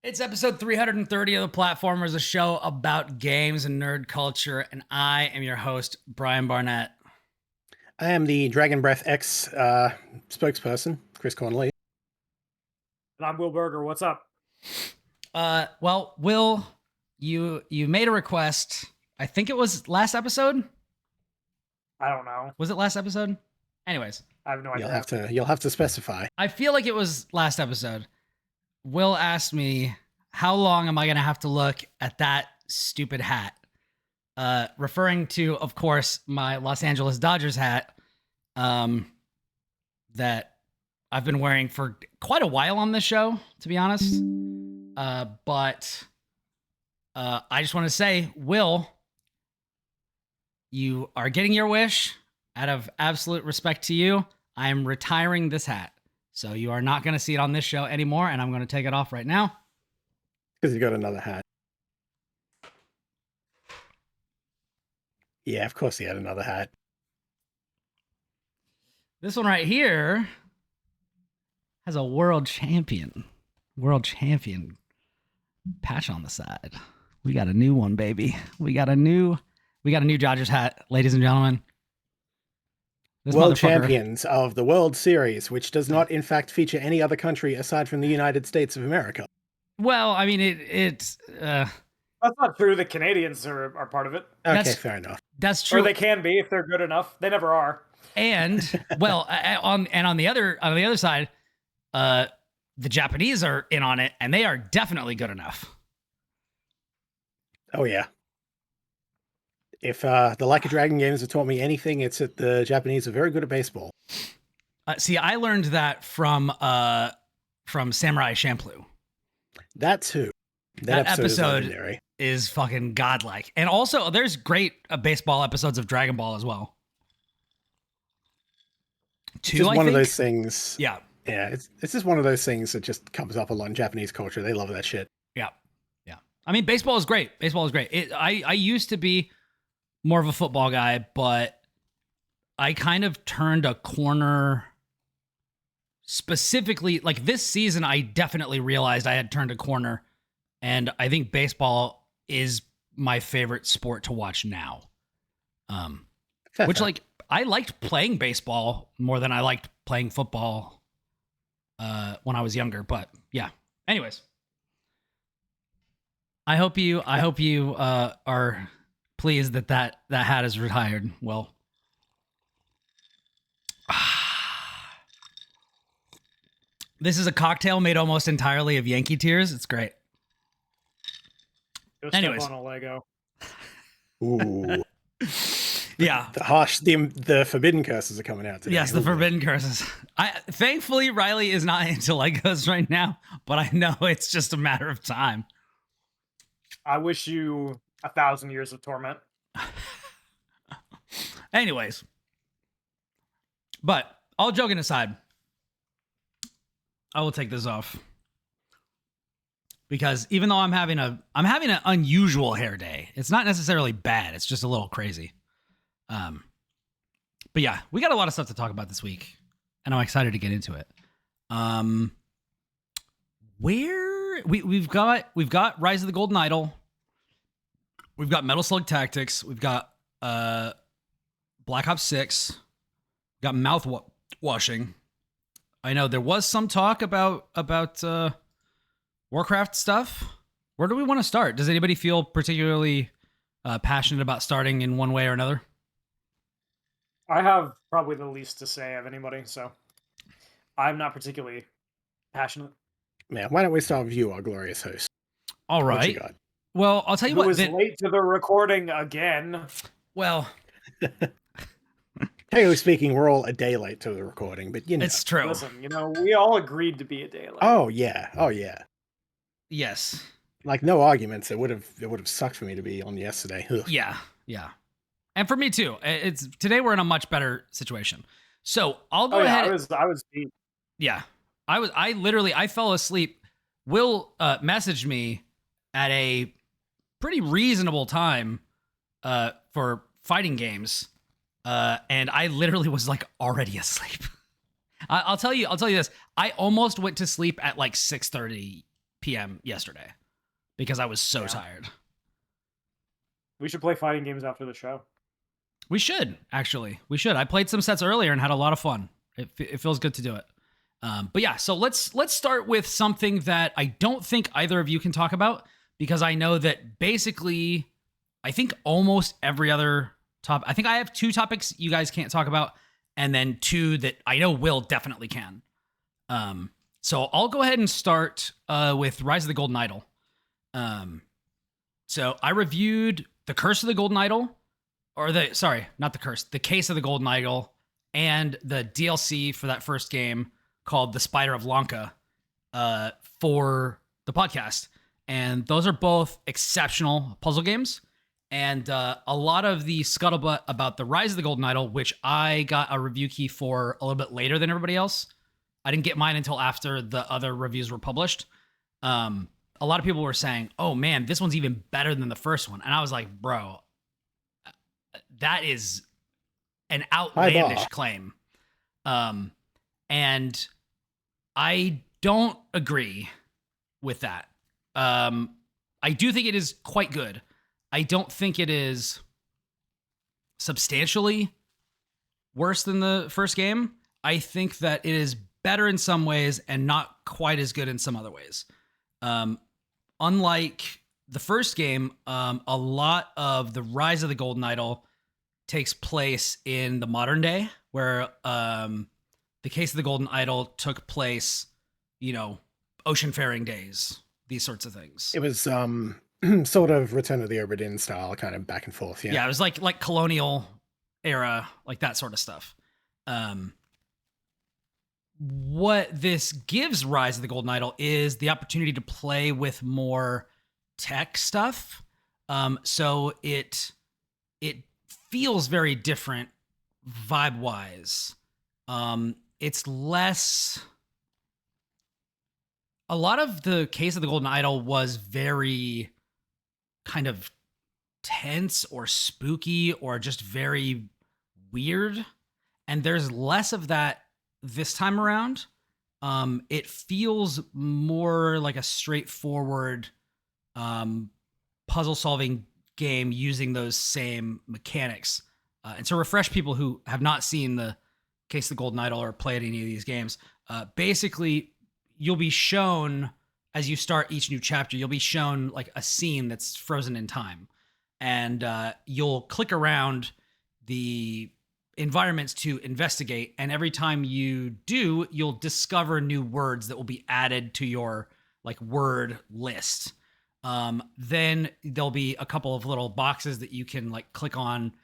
It's episode 330 of The Platformers, a show about games and nerd culture, and I am your host, Brian Barnett. I am the Dragonbreath X spokesperson, Kris Cornelisse. And I'm Will Berger. What's up? Well, Will, you made a request. I think it was last episode. I don't know. Was it last episode? Anyways, I have no idea. You'll have to specify. I feel like it was last episode. Will asked me, how long am I going to have to look at that stupid hat? Referring to, of course, my Los Angeles Dodgers hat that I've been wearing for quite a while on this show, to be honest. But I just want to say, Will, you are getting your wish. Out of absolute respect to you, I am retiring this hat. So you are not going to see it on this show anymore, and I'm going to take it off right now. Because you got another hat. Yeah, of course he had another hat. This one right here has a world champion patch on the side. We got a new one, baby. We got a new Dodgers hat, ladies and gentlemen. World champions of the World Series, which does not, in fact, feature any other country aside from the United States of America. Well, I mean, it's... That's not true. The Canadians are part of it. Okay, fair enough. That's true. Or they can be if they're good enough. They never are. And, well, on the other side, the Japanese are in on it, and they are definitely good enough. Oh, yeah. If the Like a Dragon games have taught me anything, it's that the Japanese are very good at baseball. See, I learned that from Samurai Champloo. That too. That episode is fucking godlike. And also, there's great baseball episodes of Dragon Ball as well. It's just one of those things. Yeah. Yeah, it's just one of those things that just comes up a lot in Japanese culture. They love that shit. Yeah. Yeah. I mean, baseball is great. I used to be more of a football guy, but I kind of turned a corner specifically. Like this season, I definitely realized I had turned a corner, and I think baseball is my favorite sport to watch now. Which like I liked playing baseball more than I liked playing football when I was younger, but yeah. Anyways, I hope you are pleased that hat is retired. Well, this is a cocktail made almost entirely of Yankee tears. It's great. Go Anyways, step on a Lego. Ooh. Yeah. The forbidden curses are coming out today. Yes, the forbidden curses. Thankfully, Riley is not into Legos right now, but I know it's just a matter of time. I wish you 1,000 years of torment. Anyways, but all joking aside, I will take this off because even though I'm having an unusual hair day, it's not necessarily bad. It's just a little crazy. But yeah, we got a lot of stuff to talk about this week, and I'm excited to get into it. We've got Rise of the Golden Idol. We've got Metal Slug Tactics. We've got Black Ops 6. We've got Mouthwashing. I know there was some talk about Warcraft stuff. Where do we want to start? Does anybody feel particularly passionate about starting in one way or another? I have probably the least to say of anybody, so I'm not particularly passionate. Man, why don't we start with you, our glorious host? All right. What you got? Well, I'll tell you what. Who is late to the recording again? Well, technically speaking, we're all a day late to the recording, but you know. It's true. Listen, we all agreed to be a day late. Oh yeah. Yes. Like no arguments. It would have sucked for me to be on yesterday. Ugh. Yeah. And for me too. Today we're in a much better situation. So I'll go ahead. I was beat. Yeah. I fell asleep. Will messaged me at a pretty reasonable time for fighting games. And I literally was like already asleep. I'll tell you this. I almost went to sleep at like 6:30 p.m. yesterday because I was so tired. We should play fighting games after the show. We should, actually. We should. I played some sets earlier and had a lot of fun. It feels good to do it. But yeah, so let's start with something that I don't think either of you can talk about, because I know that basically, I think almost every other topic, I think I have 2 topics you guys can't talk about, and then 2 that I know Will definitely can. So I'll go ahead and start with Rise of the Golden Idol. So I reviewed The Curse of the Golden Idol, The Case of the Golden Idol, and the DLC for that first game called The Spider of Lanka for the podcast. And those are both exceptional puzzle games. And a lot of the scuttlebutt about the Rise of the Golden Idol, which I got a review key for a little bit later than everybody else. I didn't get mine until after the other reviews were published. A lot of people were saying, oh man, this one's even better than the first one. And I was like, bro, that is an outlandish claim. And I don't agree with that. I do think it is quite good. I don't think it is substantially worse than the first game. I think that it is better in some ways and not quite as good in some other ways. Unlike the first game, a lot of the Rise of the Golden Idol takes place in the modern day, where the Case of the Golden Idol took place, oceanfaring days, these sorts of things. It was sort of Return of the Obra Dinn style, kind of back and forth. Yeah, it was like colonial era, like that sort of stuff. What this gives Rise of the Golden Idol is the opportunity to play with more tech stuff. So it feels very different vibe-wise. It's less... A lot of the Case of the Golden Idol was very kind of tense or spooky or just very weird. And there's less of that this time around. It feels more like a straightforward puzzle-solving game using those same mechanics. And to refresh people who have not seen the Case of the Golden Idol or played any of these games, basically you'll be shown, as you start each new chapter, you'll be shown like a scene that's frozen in time. And you'll click around the environments to investigate. And every time you do, you'll discover new words that will be added to your like word list. Then there'll be a couple of little boxes that you can like click on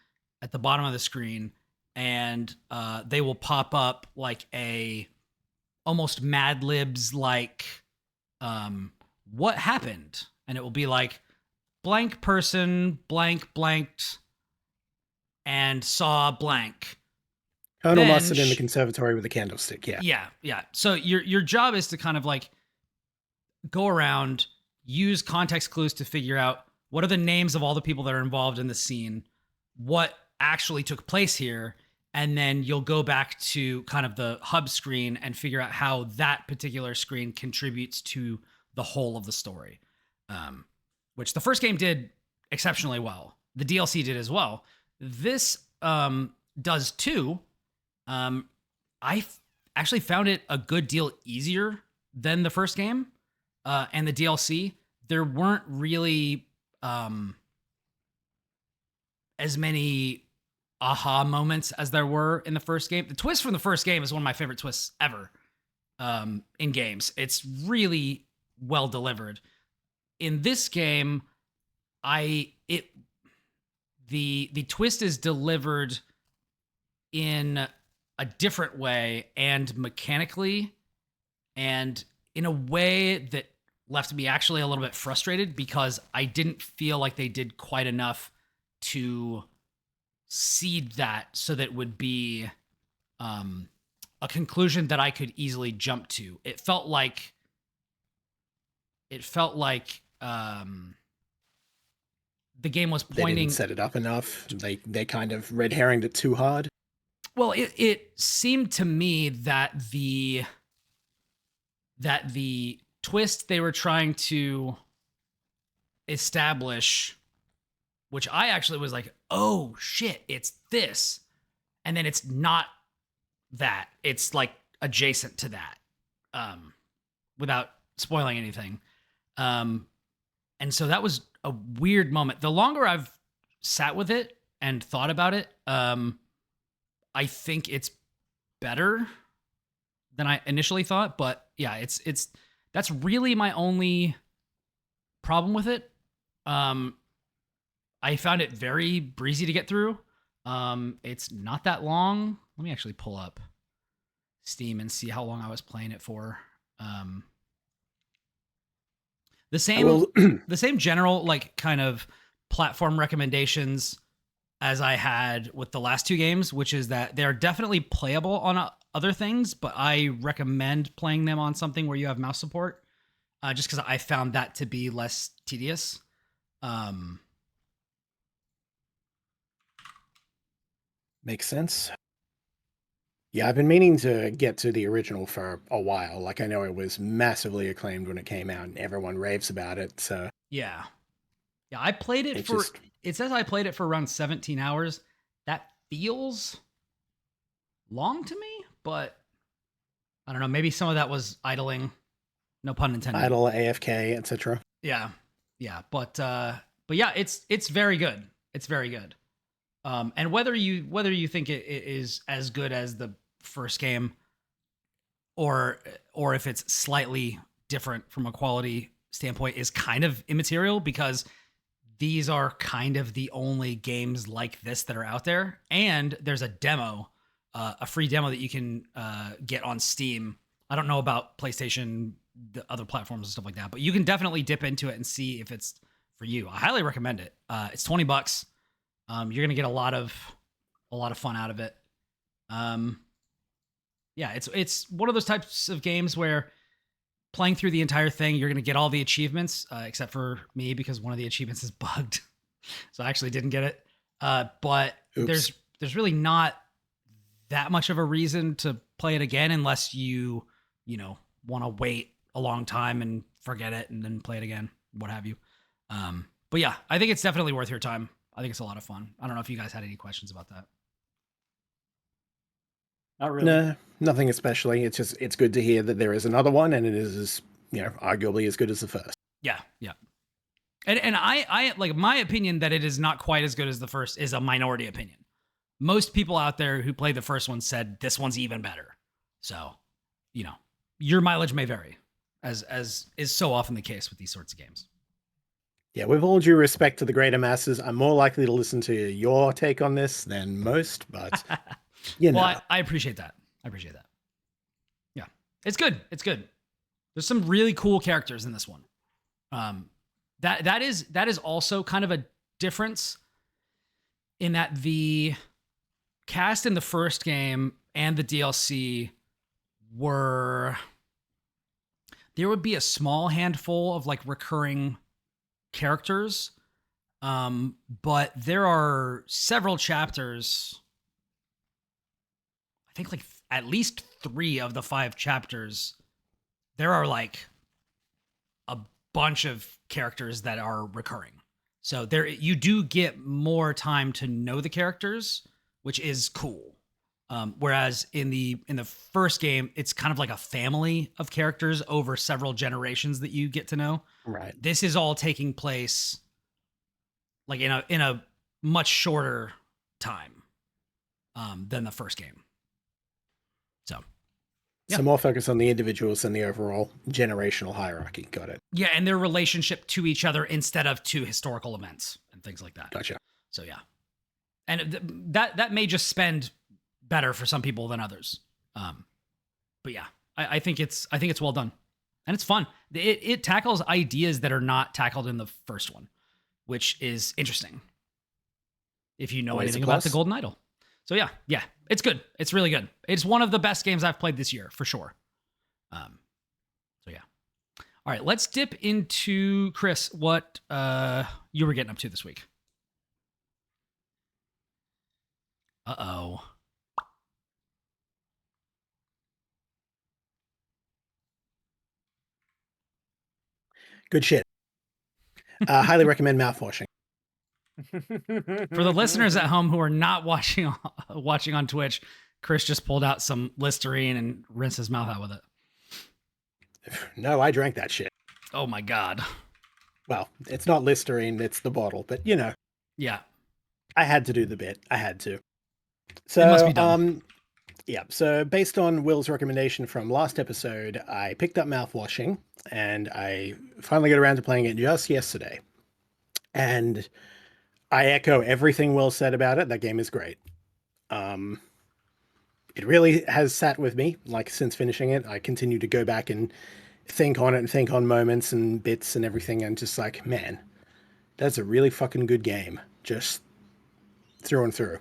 at the bottom of the screen, and they will pop up like a almost Mad Libs like what happened, and it will be like blank person blank blanked and saw blank. Colonel Mustard in the conservatory with a candlestick. Yeah. So your job is to kind of like go around, use context clues to figure out what are the names of all the people that are involved in the scene, what actually took place here, and then you'll go back to kind of the hub screen and figure out how that particular screen contributes to the whole of the story, which the first game did exceptionally well. The DLC did as well. This does too. I actually found it a good deal easier than the first game and the DLC. There weren't really as many aha moments as there were in the first game. The twist from the first game is one of my favorite twists ever in games. It's really well delivered. In this game, the twist is delivered in a different way and mechanically, and in a way that left me actually a little bit frustrated because I didn't feel like they did quite enough to seed that so that it would be a conclusion that I could easily jump to. It felt like the game was pointing... They didn't set it up enough. They kind of red herringed it too hard. Well, it seemed to me that the twist they were trying to establish, which I actually was like, oh shit, it's this. And then it's not that. It's like adjacent to that, without spoiling anything. And so that was a weird moment. The longer I've sat with it and thought about it, I think it's better than I initially thought. But yeah, that's really my only problem with it. I found it very breezy to get through. It's not that long. Let me actually pull up Steam and see how long I was playing it for. The same general like kind of platform recommendations as I had with the last two games, which is that they're definitely playable on other things, but I recommend playing them on something where you have mouse support, just because I found that to be less tedious. Makes sense. Yeah, I've been meaning to get to the original for a while. Like, I know it was massively acclaimed when it came out, and everyone raves about it. So yeah, I played it for. It says I played it for around 17 hours. That feels long to me, but I don't know. Maybe some of that was idling. No pun intended. Idle, AFK, etc. Yeah, but yeah, it's very good. It's very good. And whether you think it is as good as the first game, or if it's slightly different from a quality standpoint, is kind of immaterial, because these are kind of the only games like this that are out there. And there's a demo, a free demo that you can get on Steam. I don't know about PlayStation, the other platforms and stuff like that, but you can definitely dip into it and see if it's for you. I highly recommend it. It's $20. You're gonna get a lot of fun out of it. Yeah, it's one of those types of games where playing through the entire thing, you're gonna get all the achievements, except for me, because one of the achievements is bugged, so I actually didn't get it. But Oops. there's really not that much of a reason to play it again, unless you want to wait a long time and forget it and then play it again, what have you. But yeah, I think it's definitely worth your time. I think it's a lot of fun. I don't know if you guys had any questions about that. Not really. No, nothing especially. It's good to hear that there is another one, and it is, arguably as good as the first. Yeah. And I like, my opinion that it is not quite as good as the first is a minority opinion. Most people out there who played the first one said this one's even better. So, your mileage may vary, as is so often the case with these sorts of games. Yeah, with all due respect to the greater masses, I'm more likely to listen to your take on this than most, but Well, I appreciate that. Yeah. It's good. There's some really cool characters in this one. That is also kind of a difference, in that the cast in the first game and the DLC there would be a small handful of like recurring characters, but there are several chapters, I think like at least 3 of the 5 chapters, there are like a bunch of characters that are recurring. So there, you do get more time to know the characters, which is cool. Whereas in the first game, it's kind of like a family of characters over several generations that you get to know. Right. This is all taking place like in a much shorter time than the first game. So more focus on the individuals than the overall generational hierarchy. Got it. Yeah, and their relationship to each other instead of to historical events and things like that. Gotcha. So yeah, and that may just spend better for some people than others. But yeah, I think it's well done, and it's fun. It tackles ideas that are not tackled in the first one, which is interesting if you know anything about the Golden Idol. So yeah, it's good. It's really good. It's one of the best games I've played this year, for sure. So yeah. All right, let's dip into, Kris, what you were getting up to this week. Uh-oh. Good shit. Highly recommend mouthwashing. For the listeners at home who are not watching on Twitch, Kris just pulled out some Listerine and rinsed his mouth out with it. No, I drank that shit. Oh my God. Well, it's not Listerine, it's the bottle, but you know. Yeah. I had to do the bit. I had to. So, it must be done. Yeah, so based on Will's recommendation from last episode, I picked up Mouthwashing, and I finally got around to playing it just yesterday. And I echo everything Will said about it. That game is great. It really has sat with me, like, since finishing it. I continue to go back and think on it and think on moments and bits and everything, and just like, man, that's a really fucking good game. Just through and through.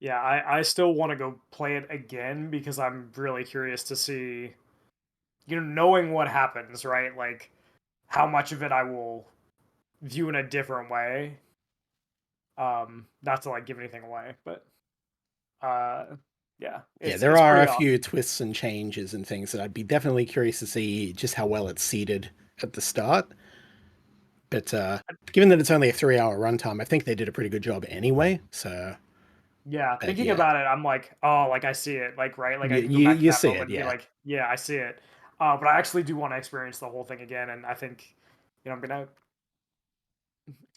Yeah, I still want to go play it again because I'm really curious to see, knowing what happens, right? Like, how much of it I will view in a different way. Not to, like, give anything away, but, yeah. There are a few twists and changes and things that I'd be definitely curious to see just how well it's seeded at the start. But given that it's only a 3-hour runtime, I think they did a pretty good job anyway, so... Yeah, thinking about it, I'm like, oh, like, I see it, like, right? Like, I can go You- back to you that see it, moment and yeah. be like, yeah, I see it. But I actually do want to experience the whole thing again, and I think, I'm gonna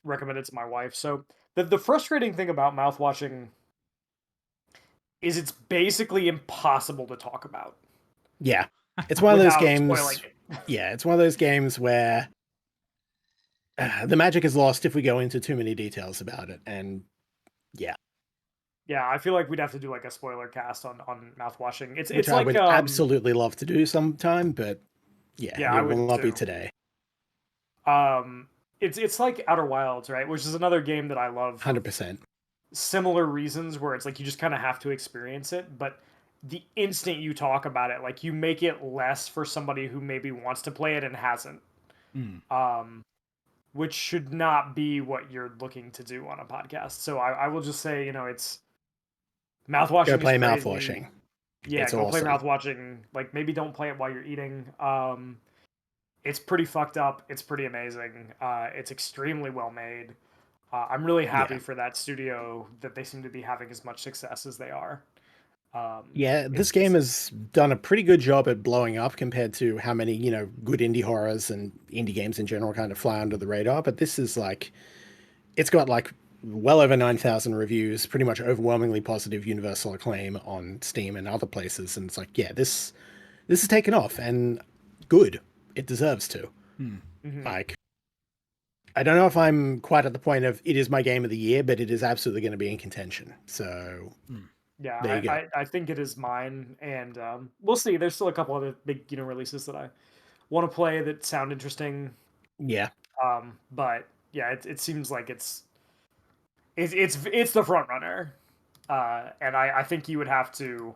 recommend it to my wife. So the frustrating thing about mouthwashing is it's basically impossible to talk about. Yeah. It's one of those without games... spoiling it. Yeah, it's one of those games where the magic is lost if we go into too many details about it, and yeah. Yeah, I feel like we'd have to do, like, a spoiler cast on mouthwashing. Which It's I like would absolutely love to do sometime, but Yeah, I it will would not be too. today. It's like Outer Wilds, right? Which is another game that I love for 100%. similar reasons, where it's like you just kind of have to experience it, but the instant you talk about it, like, you make it less for somebody who maybe wants to play it and hasn't. Which should not be what you're looking to do on a podcast. So I will just say, it's mouthwashing. Go play is crazy. mouthwashing. Yeah, It's go awesome. play mouthwashing. Like, maybe don't play it while you're eating. It's pretty fucked up. It's pretty amazing. It's extremely well made. I'm really happy for that studio that they seem to be having as much success as they are. This game has done a pretty good job at blowing up compared to how many, good indie horrors and indie games in general kind of fly under the radar. But this is like, it's got like well over 9,000 reviews, pretty much overwhelmingly positive universal acclaim on Steam and other places. And it's like, yeah, this is taken off, and good. It deserves to. Like, I don't know if I'm quite at the point of it is my game of the year, but it is absolutely going to be in contention. So yeah, there you go. I think it is mine, and we'll see. There's still a couple other big releases that I want to play that sound interesting. Yeah. But yeah, it seems like it's the front runner, and I think you would have to.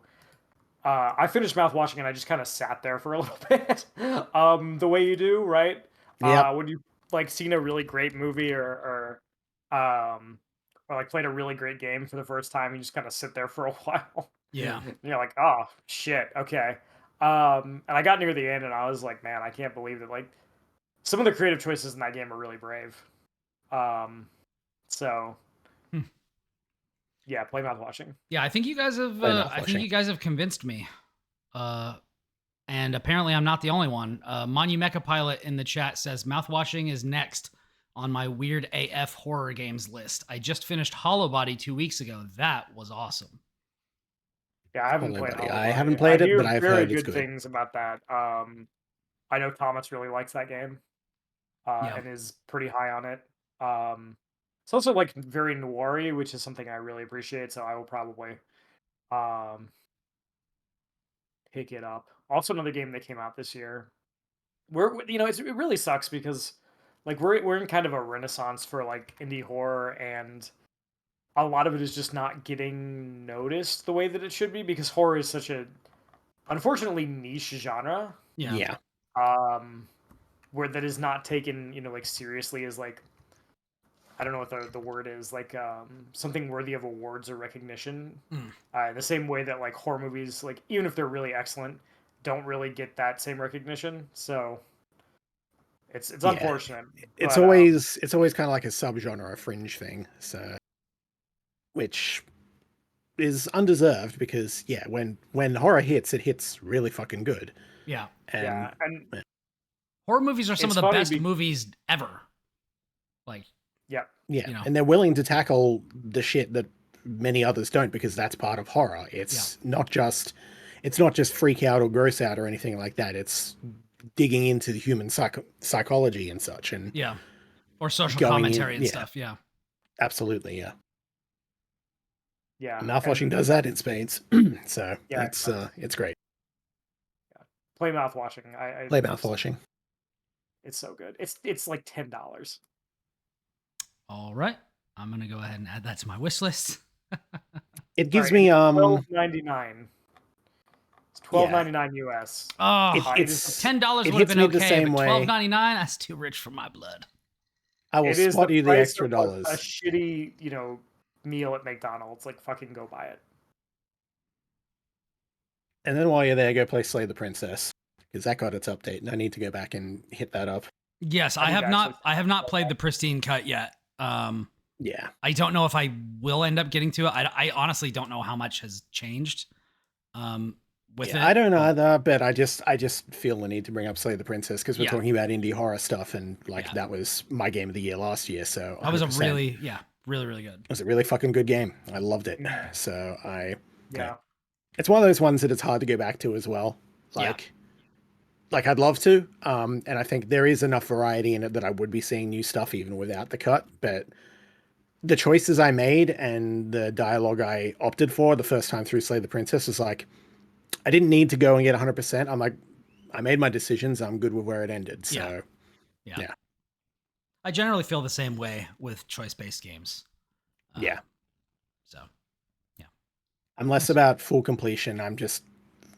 I finished mouthwashing and I just kind of sat there for a little bit. The way you do, right? Yep. When you, like, seen a really great movie or like played a really great game for the first time, you just kind of sit there for a while. Yeah. And you're like, oh shit, okay. And I got near the end and I was like, man, I can't believe that, like, some of the creative choices in that game are really brave. So yeah, play mouthwashing. Yeah, I think you guys have. I think you guys have convinced me. And apparently, I'm not the only one. Monumeca Pilot in the chat says mouthwashing is next on my weird AF horror games list. I just finished Hollow Body 2 weeks ago. That was awesome. Yeah, I haven't played Hollow Body. I haven't played it, but I've heard it's good. Very good things about that. I know Thomas really likes that game, and is pretty high on it. It's also, like, very noir-y, which is something I really appreciate, so I will probably pick it up. Also, another game that came out this year. It really sucks because, like, we're in kind of a renaissance for, like, indie horror, and a lot of it is just not getting noticed the way that it should be, because horror is such a, unfortunately, niche genre. Yeah. Where that is not taken, like, seriously as, like, I don't know what the word is, like, something worthy of awards or recognition. The same way that, like, horror movies, like, even if they're really excellent, don't really get that same recognition. So It's Yeah. unfortunate. It's but, always kind of like a subgenre, a fringe thing. So, which is undeserved because when horror hits, it hits really fucking good. Yeah. and horror movies are some of the best movies ever. Like, yeah, and they're willing to tackle the shit that many others don't because that's part of horror. It's not just freak out or gross out or anything like that. It's digging into the human psychology and such, and or social commentary and stuff. Yeah, absolutely, yeah. Mouthwashing does that in spades, so it's great. Play Mouthwashing. I play Mouthwashing. It's so good. It's like $10. All right, I'm gonna go ahead and add that to my wish list. It gives me $12.99. It's $12.99 US. Oh, it's $10 would have been okay, but $12.99, that's too rich for my blood. I will spot you the extra dollars. A shitty, meal at McDonald's. Like, fucking go buy it. And then while you're there, go play Slay the Princess, because that got its update, and I need to go back and hit that up. Yes, I have not played the pristine cut yet. I don't know if I will end up getting to it. I honestly don't know how much has changed. With it. I don't know either, but I just feel the need to bring up Slay the Princess because we're talking about indie horror stuff, and that was my game of the year last year. So that was a really, really good. It was a really fucking good game. I loved it. So it's one of those ones that it's hard to go back to as well. Like I'd love to, and I think there is enough variety in it that I would be seeing new stuff even without the cut. But the choices I made and the dialogue I opted for the first time through Slay the Princess was like, I didn't need to go and get 100%. I'm like, I made my decisions. I'm good with where it ended. So, yeah. I generally feel the same way with choice-based games. I'm less about full completion. I'm just,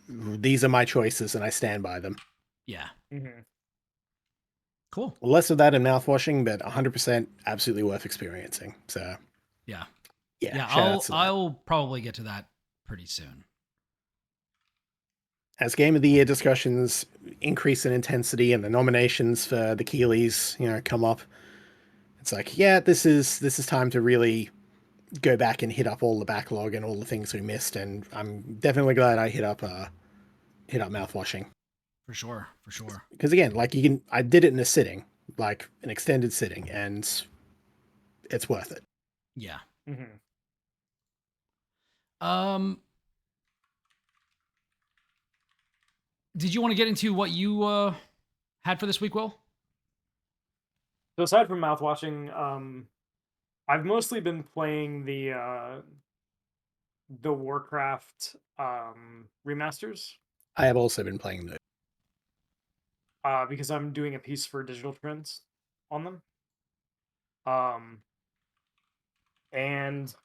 these are my choices and I stand by them. Yeah. Mm-hmm. Cool. Well, less of that in Mouthwashing, but 100% absolutely worth experiencing. So, yeah. I'll probably get to that pretty soon. As Game of the Year discussions increase in intensity and the nominations for the Keeleys, come up, it's like, this is time to really go back and hit up all the backlog and all the things we missed. And I'm definitely glad I hit up Mouthwashing. For sure. Because again, I did it in a sitting, like an extended sitting, and it's worth it. Yeah. Mm-hmm. Did you want to get into what you had for this week, Will? So aside from Mouthwashing, I've mostly been playing the Warcraft remasters. I have also been playing those. Because I'm doing a piece for Digital Trends on them. And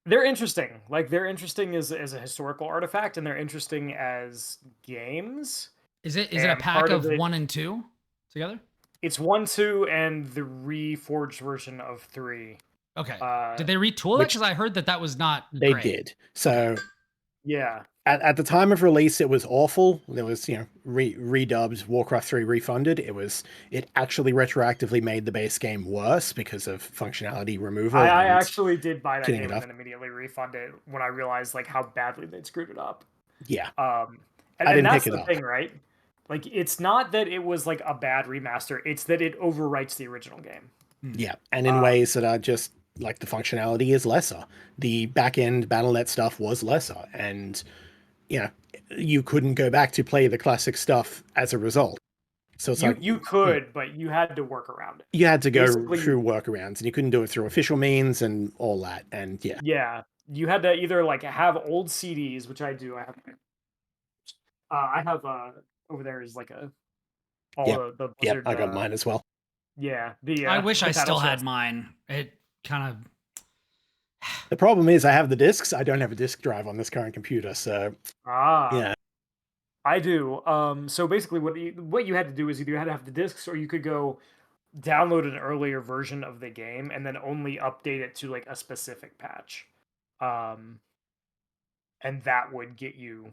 they're interesting. Like, they're interesting as a historical artifact, and they're interesting as games. Is it a pack of 1 and 2 together? It's 1, 2, and the reforged version of 3. Okay. Did they retool it? Because I heard that was not They great. did. So yeah. At the time of release, it was awful. There was, redubbed, Warcraft 3 refunded. It actually retroactively made the base game worse because of functionality removal. I actually did buy that game and then immediately refunded it when I realized how badly they'd screwed it up. Yeah. And that's the thing, right? Like, it's not that it was a bad remaster, it's that it overwrites the original game. Yeah, and in ways that are just the functionality is lesser. The back-end Battle.net stuff was lesser, and you couldn't go back to play the classic stuff as a result. So it's you could, but you had to work around it. You had to go through workarounds, and you couldn't do it through official means and all that. And yeah, you had to either have old CDs, which I do. I have over there is the Blizzard. I got mine as well. Yeah, I wish I still had mine. It kind of. The problem is I have the discs. I don't have a disk drive on this current computer, so yeah. I do. So basically, what you had to do is either you had to have the discs, or you could go download an earlier version of the game and then only update it to a specific patch, and that would get you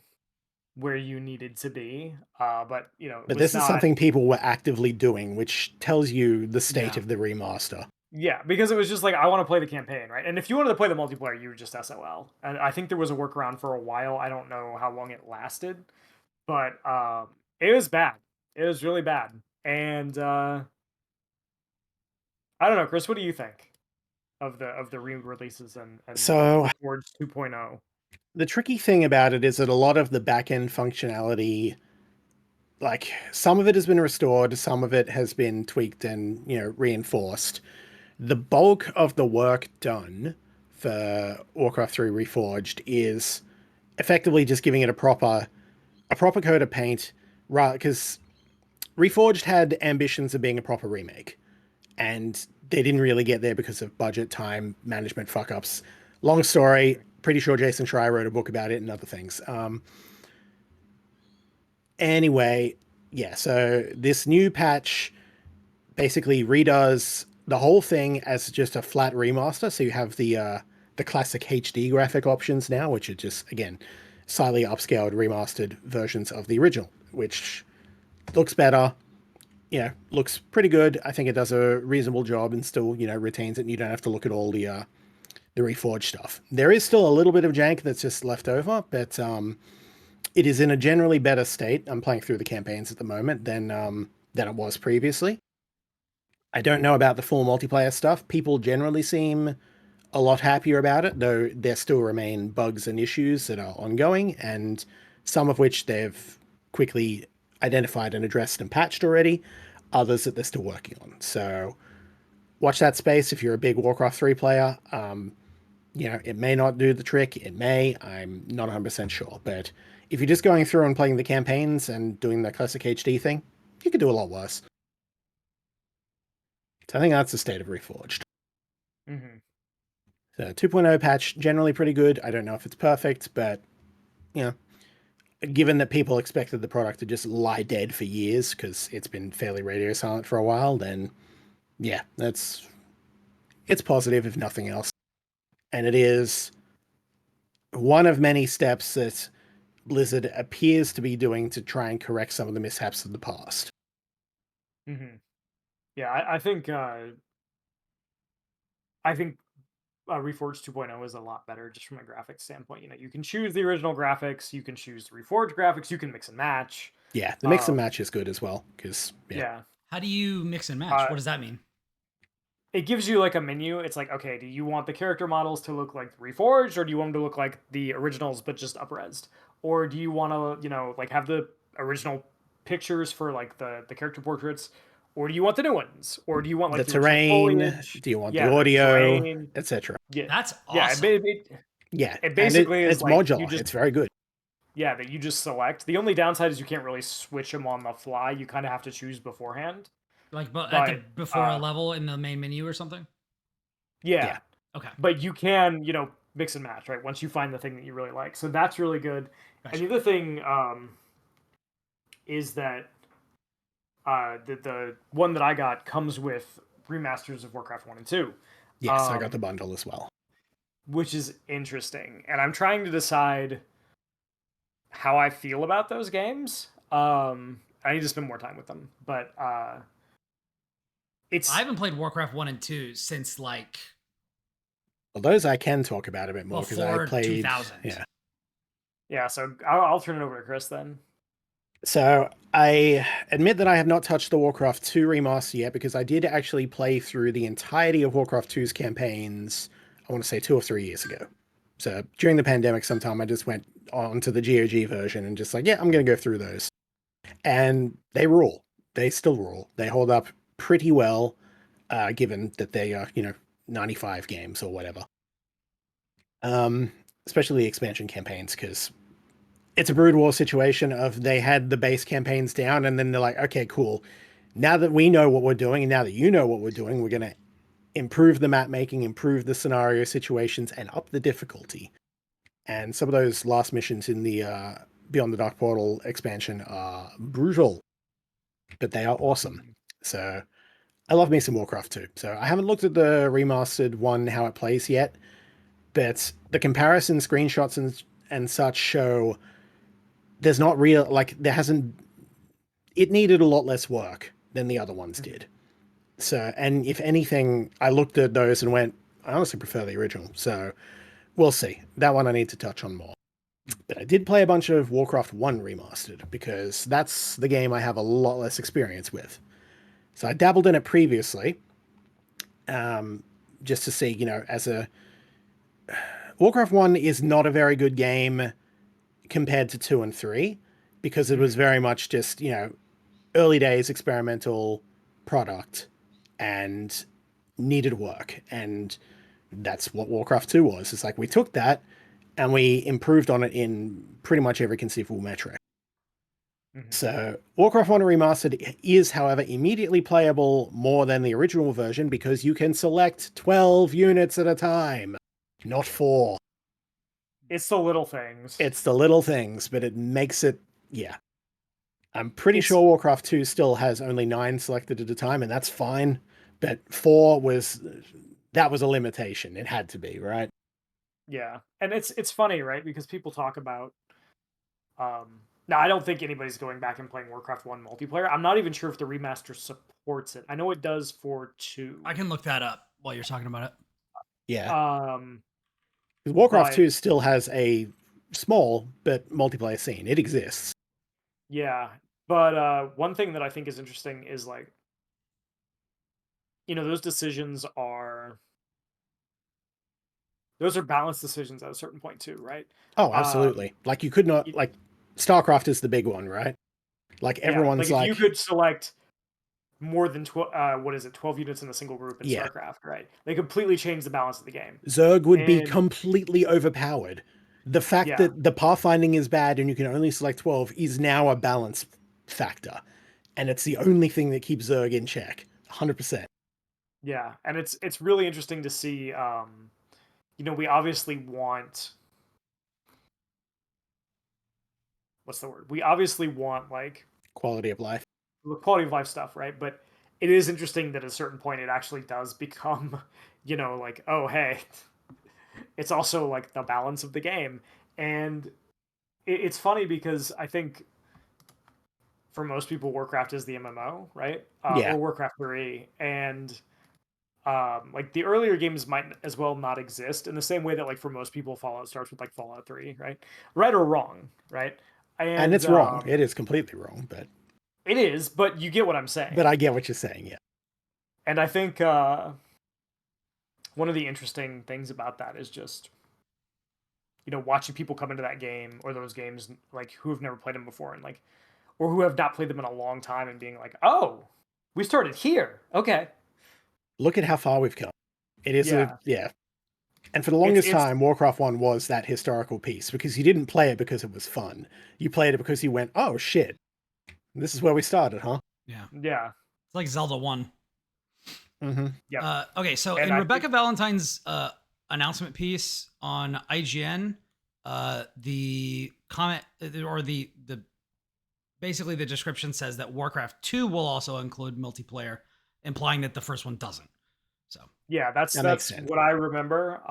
where you needed to be. But But this is something people were actively doing, which tells you the state of the remaster. Yeah, because it was just like, I want to play the campaign, right? And if you wanted to play the multiplayer, you would just SOL. And I think there was a workaround for a while. I don't know how long it lasted, but it was bad. It was really bad. And I don't know, Kris, what do you think of the re-releases and So towards 2.0? The tricky thing about it is that a lot of the back-end functionality, like some of it has been restored, some of it has been tweaked and, reinforced. The bulk of the work done for Warcraft 3 Reforged is effectively just giving it a proper coat of paint, right? Because Reforged had ambitions of being a proper remake, and they didn't really get there because of budget, time, management fuck-ups. Long story, pretty sure Jason Schreier wrote a book about it and other things. Anyway, yeah, so this new patch basically redoes the whole thing as just a flat remaster. So you have the classic HD graphic options now, which are just, again, slightly upscaled, remastered versions of the original, which looks better, looks pretty good. I think it does a reasonable job and still, retains it, and you don't have to look at all the Reforged stuff. There is still a little bit of jank that's just left over, but it is in a generally better state. I'm playing through the campaigns at the moment than it was previously. I don't know about the full multiplayer stuff. People generally seem a lot happier about it, though there still remain bugs and issues that are ongoing, and some of which they've quickly identified and addressed and patched already, others that they're still working on. So watch that space if you're a big Warcraft 3 player. It may not do the trick. It may. I'm not 100% sure. But if you're just going through and playing the campaigns and doing the classic HD thing, you could do a lot worse. So I think that's the state of Reforged. Mm-hmm. So 2.0 patch, generally pretty good. I don't know if it's perfect, but, given that people expected the product to just lie dead for years because it's been fairly radio silent for a while, then, yeah, it's positive, if nothing else. And it is one of many steps that Blizzard appears to be doing to try and correct some of the mishaps of the past. Mm-hmm. Yeah, I think Reforged 2.0 is a lot better just from a graphics standpoint. You can choose the original graphics, you can choose the Reforged graphics, you can mix and match. Yeah, the mix and match is good as well, because, yeah. How do you mix and match? What does that mean? It gives you like a menu. It's like, okay, do you want the character models to look like Reforged, or do you want them to look like the originals but just up-resed? Or do you want to, like have the original pictures for like the character portraits? Or do you want the new ones? Or do you want like the terrain? Do you want the audio, etc.? Yeah, that's awesome. It basically is it's like modular. It's very good. Yeah, that you just select. The only downside is you can't really switch them on the fly. You kind of have to choose beforehand. Like before a level in the main menu or something? Yeah. Okay. But you can, mix and match, right? Once you find the thing that you really like. So that's really good. Gotcha. And the other thing is that the one that I got comes with remasters of Warcraft 1 and 2. Yes, I got the bundle as well. Which is interesting. And I'm trying to decide how I feel about those games. I need to spend more time with them. But I haven't played Warcraft 1 and 2 since like... Well, those I can talk about a bit more because I played... 2000. Yeah, so I'll turn it over to Kris then. So I admit that I have not touched the Warcraft 2 remaster yet because I did actually play through the entirety of Warcraft 2's campaigns, I want to say 2 or 3 years ago. So during the pandemic sometime, I just went on to the GOG version and just like, yeah, I'm going to go through those. And they rule. They still rule. They hold up pretty well, given that they are, 95 games or whatever. Especially the expansion campaigns, because it's a Brood War situation of they had the base campaigns down and then they're like, okay, cool. Now that we know what we're doing and now that you know what we're doing, we're going to improve the map making, improve the scenario situations, and up the difficulty. And some of those last missions in the Beyond the Dark Portal expansion are brutal, but they are awesome. So I love me some Warcraft 2. So I haven't looked at the remastered one, how it plays yet, but the comparison screenshots and such show there's not real, like, there hasn't, it needed a lot less work than the other ones did. So, and if anything, I looked at those and went, I honestly prefer the original. So we'll see. That one I need to touch on more. But I did play a bunch of Warcraft 1 Remastered because that's the game I have a lot less experience with. So I dabbled in it previously, just to see, you know, as a... Warcraft 1 is not a very good game compared to 2 and 3 because it was very much just, you know, early days experimental product and needed work. And that's what Warcraft 2 was. It's like we took that and we improved on it in pretty much every conceivable metric. So Warcraft 1 Remastered is, however, immediately playable more than the original version because you can select 12 units at a time, not 4. It's the little things. It's the little things, but it makes it, yeah. I'm pretty sure Warcraft 2 still has only 9 selected at a time, and that's fine. But 4 was, that was a limitation. It had to be, right? Yeah. And it's funny, right? Because people talk about, now I don't think anybody's going back and playing Warcraft 1 multiplayer. I'm not even sure if the remaster supports it. I know it does for 2. I can look that up while you're talking about it. Yeah. Warcraft 2 still has a small but multiplayer scene. It exists. Yeah. But one thing that I think is interesting is, like, you know, those are balanced decisions at a certain point too, right? Oh, absolutely. Like, you could not, like, StarCraft is the big one, right? Like, everyone's like, if you could select more than 12 units in a single group in StarCraft, right? They completely change the balance of the game. Zerg would be completely overpowered. The fact that the pathfinding is bad and you can only select 12 is now a balance factor. And it's the only thing that keeps Zerg in check. 100%. Yeah, and it's really interesting to see, you know, we obviously want... What's the word? We obviously want, like... Quality of life. Quality of life stuff, right? But it is interesting that at a certain point it actually does become, you know, like, oh, hey, it's also, like, the balance of the game. And it's funny because I think for most people, Warcraft is the MMO, right? Or Warcraft 3. And like, the earlier games might as well not exist in the same way that, like, for most people, Fallout starts with, like, Fallout 3, right? Right or wrong, right? And it's wrong. It is completely wrong, but... It is, but you get what I'm saying. But I get what you're saying, yeah. And I think one of the interesting things about that is just, you know, watching people come into that game or those games, like, who have never played them before and, like, or who have not played them in a long time and being like, oh, we started here. Okay. Look at how far we've come. It is And for the longest time, Warcraft 1 was that historical piece because you didn't play it because it was fun. You played it because you went, oh, shit. This is where we started, huh? Yeah. Yeah. It's like Zelda 1. Yeah. Okay, so in Rebecca Valentine's announcement piece on IGN, the comment or the basically the description says that Warcraft 2 will also include multiplayer, implying that the first one doesn't. So yeah, that's what I remember.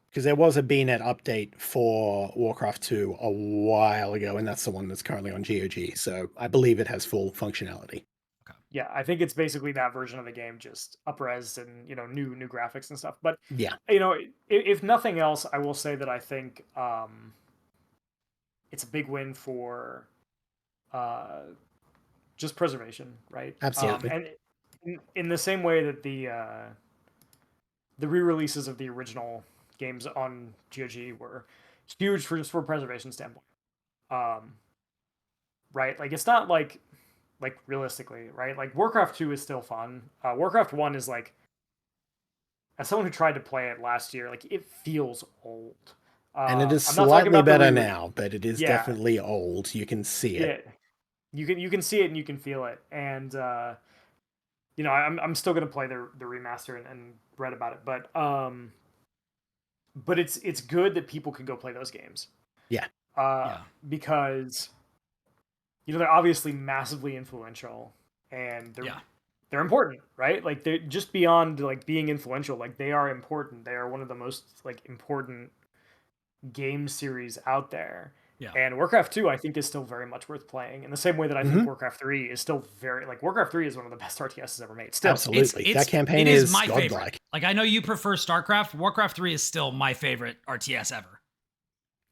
Because there was a BNet update for Warcraft 2 a while ago, and that's the one that's currently on GOG. So I believe it has full functionality. Okay. Yeah, I think it's basically that version of the game, just up-res and, you know, new graphics and stuff. But yeah, you know, if nothing else, I will say that I think it's a big win for just preservation, right? Absolutely. And in the same way that the re-releases of the original games on GOG were huge for preservation standpoint. Right? Like, it's not like realistically, right? Like, Warcraft 2 is still fun. Warcraft 1 is, like, as someone who tried to play it last year, like, it feels old. And it is slightly better now, but it is definitely old. You can see it. Yeah. You can see it and you can feel it. And you know, I'm still gonna play the remaster and read about it, but it's good that people can go play those games. Yeah. Because, you know, they're obviously massively influential and they're important, right? Like, they're just beyond, like, being influential. Like, they are important. They are one of the most, like, important game series out there. Yeah. And Warcraft 2, I think, is still very much worth playing. In the same way that I think Warcraft 3 is still very Warcraft 3 is one of the best RTSs ever made. Still, absolutely, that campaign it is is my godlike. favorite. Like, I know you prefer StarCraft. Warcraft 3 is still my favorite RTS ever.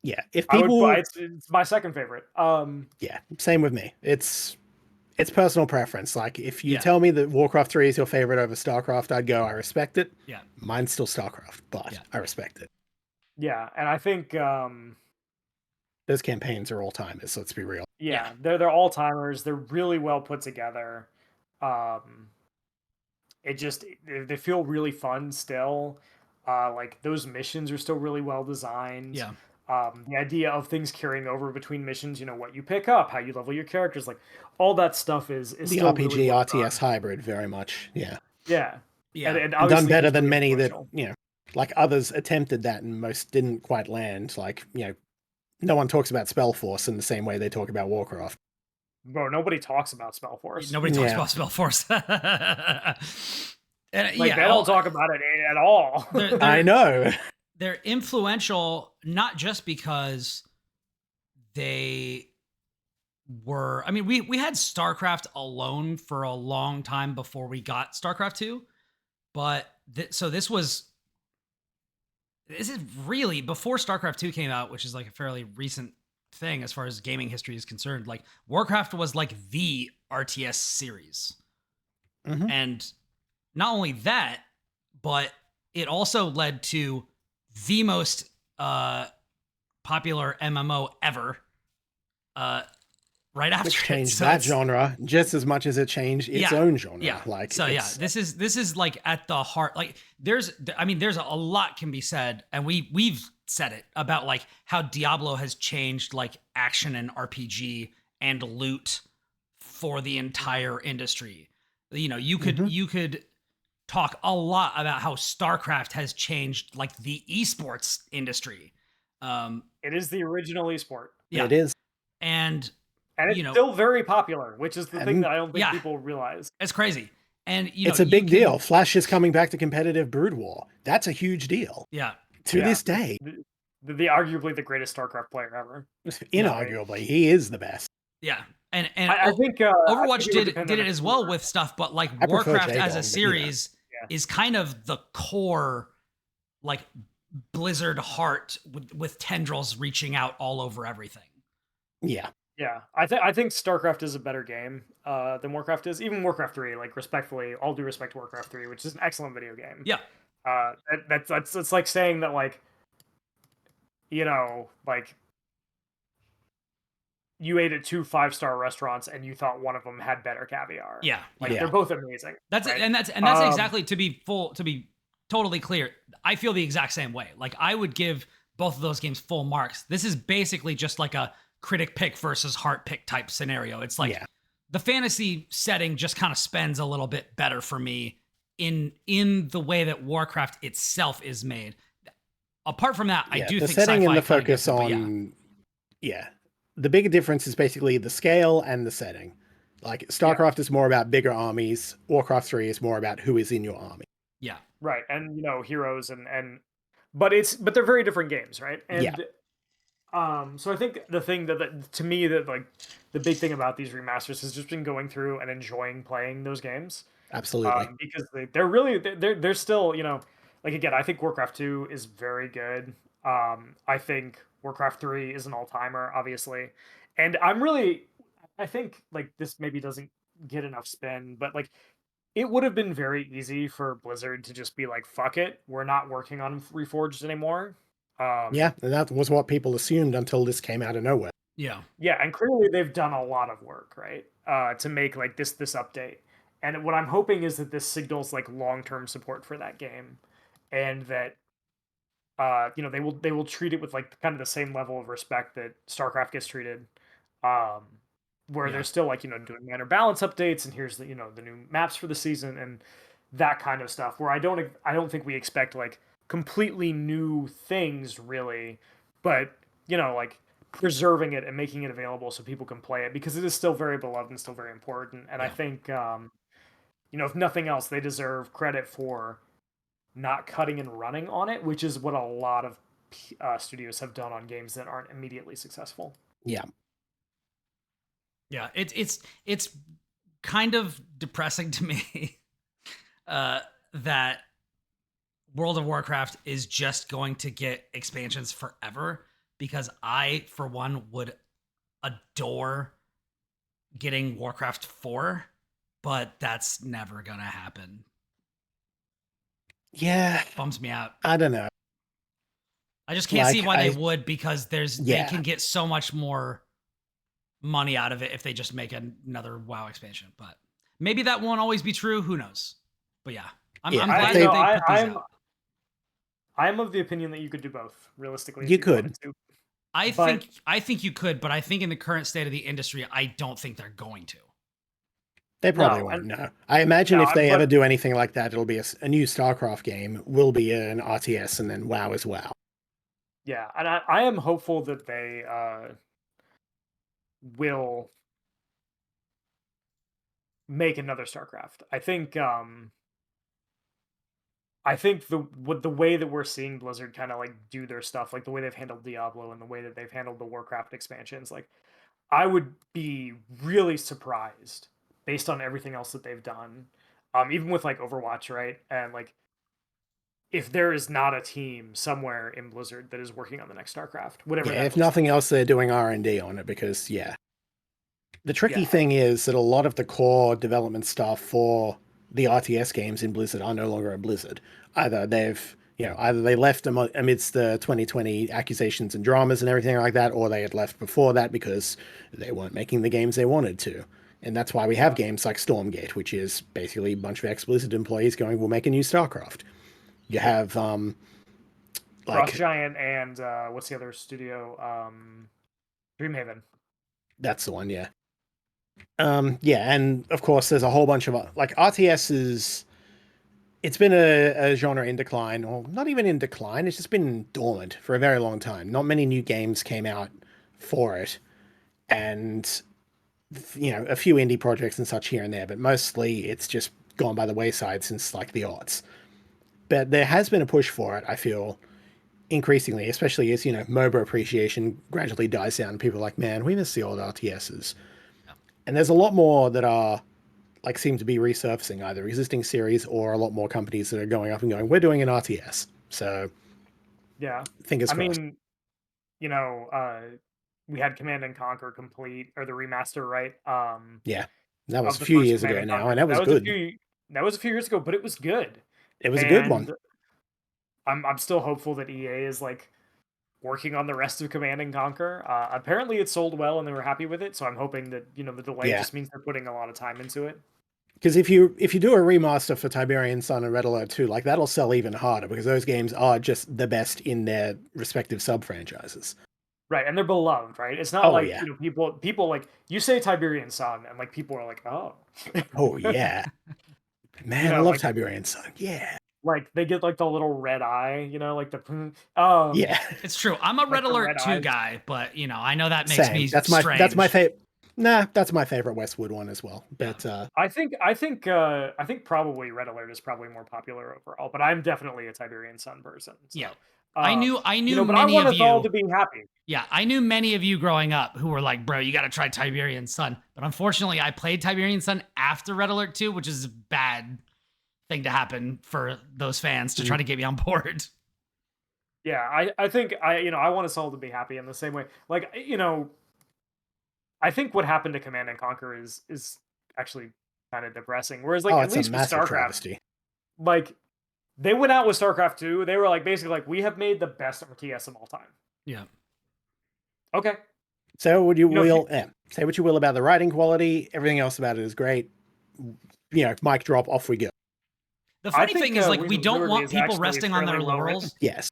Yeah, if people, it's my second favorite. Yeah, same with me. It's personal preference. Like, if you Yeah. tell me that Warcraft 3 is your favorite over StarCraft, I'd go, I respect it. Yeah. Mine's still StarCraft, but I respect it. Yeah, and I think those campaigns are all timers, so let's be real. yeah, they're all timers. They're really well put together. They feel really fun still. Like those missions are still really well designed. Yeah. The idea of things carrying over between missions, what you pick up, how you level your characters, like all that stuff is The still RPG really well RTS done. hybrid, very much. Yeah. Yeah. Yeah. And And done better than really many that, influential. like others attempted that and most didn't quite land. Like, no one talks about Spellforce in the same way they talk about Warcraft. Bro, nobody talks about Spellforce. Nobody talks about Spellforce. And, they don't talk about it at all. I know. They're influential not just because they were. I mean, we had StarCraft alone for a long time before we got StarCraft 2, but so this is really before StarCraft 2 came out, which is like a fairly recent thing as far as gaming history is concerned. Like, Warcraft was like the RTS series. And not only that, but it also led to the most popular MMO ever right after Which changed So that genre just as much as it changed its own genre. Yeah. Like, so this is like at the heart. Like, there's a lot can be said, and we've said it about like how Diablo has changed like action and RPG and loot for the entire industry. You could talk a lot about how StarCraft has changed like the esports industry. It is the original esport. Yeah, it is. And it's still very popular, which is the thing that I don't think people realize. It's crazy. And it's a big deal. Flash is coming back to competitive Brood War. That's a huge deal. Yeah. To this day. The arguably the greatest StarCraft player ever. Inarguably, he is the best. Yeah. And I think Overwatch did it as well with stuff, but like Warcraft as a series is kind of the core, like Blizzard heart with tendrils reaching out all over everything. Yeah. Yeah, I think StarCraft is a better game than Warcraft is. Even Warcraft 3, like, respectfully, all due respect to Warcraft 3, which is an excellent video game. Yeah. It's like saying that, like, like, you ate at 2 5-star restaurants and you thought one of them had better caviar. Yeah. Like, they're both amazing. That's right? and that's exactly, to be totally clear, I feel the exact same way. Like, I would give both of those games full marks. This is basically just like a critic pick versus heart pick type scenario. It's like the fantasy setting just kind of spends a little bit better for me in the way that Warcraft itself is made. Apart from that, I do the think setting and the focus on the big difference is basically the scale and the setting. Like, StarCraft is more about bigger armies. Warcraft 3 is more about who is in your army. Yeah. Right. And heroes but they're very different games, right? And so I think the thing that to me that like the big thing about these remasters has just been going through and enjoying playing those games. Absolutely. Because they're still, like, again, I think Warcraft 2 is very good. I think Warcraft 3 is an all-timer, obviously. And I think like this maybe doesn't get enough spin, but like it would have been very easy for Blizzard to just be like, fuck it, we're not working on Reforged anymore. And that was what people assumed until this came out of nowhere. Yeah. Yeah, and clearly they've done a lot of work, right? To make like this update. And what I'm hoping is that this signals like long-term support for that game, and that they will treat it with like kind of the same level of respect that StarCraft gets treated. Where they're still like, doing minor balance updates, and here's the new maps for the season and that kind of stuff, where I don't think we expect like completely new things really, but like preserving it and making it available so people can play it, because it is still very beloved and still very important. And I think if nothing else, they deserve credit for not cutting and running on it, which is what a lot of studios have done on games that aren't immediately successful. Yeah. Yeah, it's kind of depressing to me that World of Warcraft is just going to get expansions forever, because I, for one, would adore getting Warcraft 4, but that's never gonna happen. Yeah. Bums me out. I don't know. I just can't see why they would, because they can get so much more money out of it if they just make another WoW expansion. But maybe that won't always be true. Who knows? But yeah, I'm glad they put these out. I'm of the opinion that you could do both, realistically. You could. I think you could, but I think in the current state of the industry, I don't think they're going to. They probably won't. No, I imagine if they ever do anything like that, it'll be a new StarCraft game, will be an RTS, and then WoW as WoW. Yeah, and I am hopeful that they will make another StarCraft. I think the way that we're seeing Blizzard kind of like do their stuff, like the way they've handled Diablo and the way that they've handled the Warcraft expansions, like I would be really surprised based on everything else that they've done, even with like Overwatch, right? And like, if there is not a team somewhere in Blizzard that is working on the next StarCraft, whatever. Yeah, if nothing else, they're doing R&D on it, because the tricky thing is that a lot of the core development stuff for the RTS games in Blizzard are no longer at Blizzard. Either they left amidst the 2020 accusations and dramas and everything like that, or they had left before that because they weren't making the games they wanted to. And that's why we have games like Stormgate, which is basically a bunch of ex-Blizzard employees going, we'll make a new StarCraft. You have Frost Giant and what's the other studio? Dreamhaven. That's the one, yeah. And of course there's a whole bunch of like RTS it's been a genre in decline, or not even in decline, it's just been dormant for a very long time. Not many new games came out for it, and a few indie projects and such here and there, but mostly it's just gone by the wayside since like the aughts. But there has been a push for it, I feel, increasingly, especially as MOBA appreciation gradually dies down and people are like, man, we miss the old RTSs. And there's a lot more that are like seem to be resurfacing, either existing series or a lot more companies that are going up and going, we're doing an RTS. So yeah, fingers crossed. I mean, we had Command and Conquer Complete, or the remaster, right? Yeah, that was a few years ago now, and that was good. That was a few years ago, but it was good. It was a good one. I'm still hopeful that EA is like working on the rest of Command and Conquer. Apparently it sold well and they were happy with it, so I'm hoping that the delay just means they're putting a lot of time into it. Because if you do a remaster for Tiberian Sun and Red Alert 2, like that'll sell even harder, because those games are just the best in their respective sub-franchises. Right, and they're beloved, right? It's not people like, you say Tiberian Sun and like people are like, oh. Oh yeah. Man, I love Tiberian Sun. Yeah. Like they get like the little red eye, like the yeah. It's true. I'm a Red Alert 2 guy, but I know that makes me that's my favorite. Nah, that's my favorite Westwood one as well. But I think probably Red Alert is probably more popular overall, but I'm definitely a Tiberian Sun person. So. Yeah. I knew but many I want of us you all to be happy. Yeah, I knew many of you growing up who were like, bro, you got to try Tiberian Sun. But unfortunately, I played Tiberian Sun after Red Alert 2, which is a bad thing to happen for those fans to try to get me on board. Yeah, I think I want us all to be happy in the same way. Like, I think what happened to Command and Conquer is actually kind of depressing. Whereas like at least with StarCraft, travesty. Like they went out with StarCraft 2, they were like basically like, we have made the best RTS of all time. Yeah. Okay. So would you say what you will about the writing quality, everything else about it is great. Mic drop, off we go. The funny thing is, like, we don't want people resting on their laurels. Yes.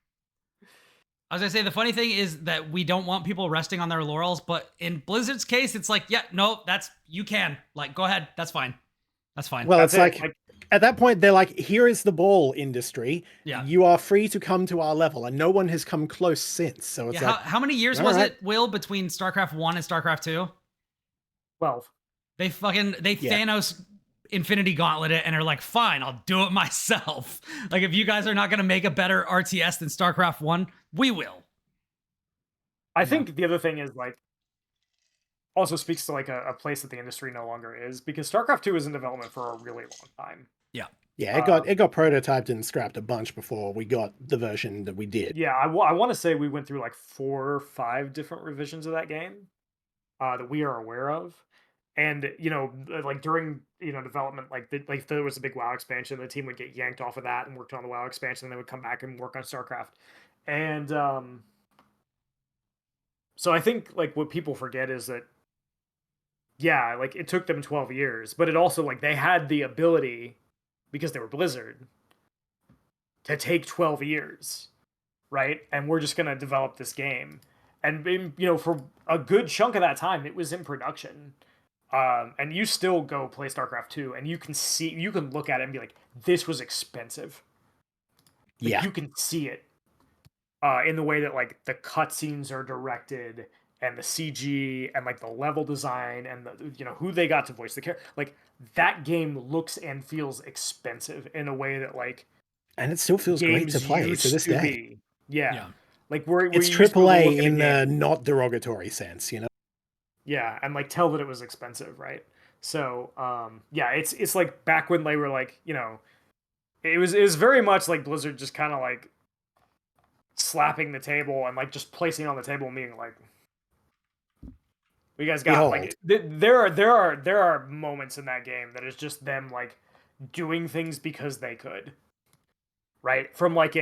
I was going to say, the funny thing is that we don't want people resting on their laurels, but in Blizzard's case, it's like, yeah, no, you can. Like, go ahead. That's fine. That's fine. Well, it's like, at that point, they're like, here is the ball industry. Yeah. You are free to come to our level, and no one has come close since. So it's like, how many years was it, Will, between StarCraft 1 and StarCraft 2? 12. They Thanos Infinity Gauntlet it and are like, fine, I'll do it myself. Like, if you guys are not going to make a better RTS than StarCraft 1, We will. I think the other thing is like also speaks to like a place that the industry no longer is, because StarCraft 2 was in development for a really long time. Yeah. Yeah, it got prototyped and scrapped a bunch before we got the version that we did. Yeah, I want to say we went through like 4 or 5 different revisions of that game that we are aware of. And like during development, like there was a big WoW expansion, the team would get yanked off of that and worked on the WoW expansion, and they would come back and work on StarCraft. And so I think like what people forget is that yeah, like it took them 12 years, but it also like they had the ability, because they were Blizzard, to take 12 years, right? And we're just going to develop this game. And for a good chunk of that time, it was in production. And you still go play StarCraft 2 and you can look at it and be like, this was expensive. Like, yeah. You can see it in the way that like the cutscenes are directed and the CG and like the level design and the who they got to voice the character. Like that game looks and feels expensive in a way that like, and it still feels great to play to this day. Yeah. Like it's AAA in the not derogatory sense, Yeah, and like tell that it was expensive, right? So, yeah, it's like back when they were like, it was very much like Blizzard just kind of like slapping the table and like just placing it on the table and being like, "We guys got Behold. like there are moments in that game that is just them like doing things because they could." Right? From like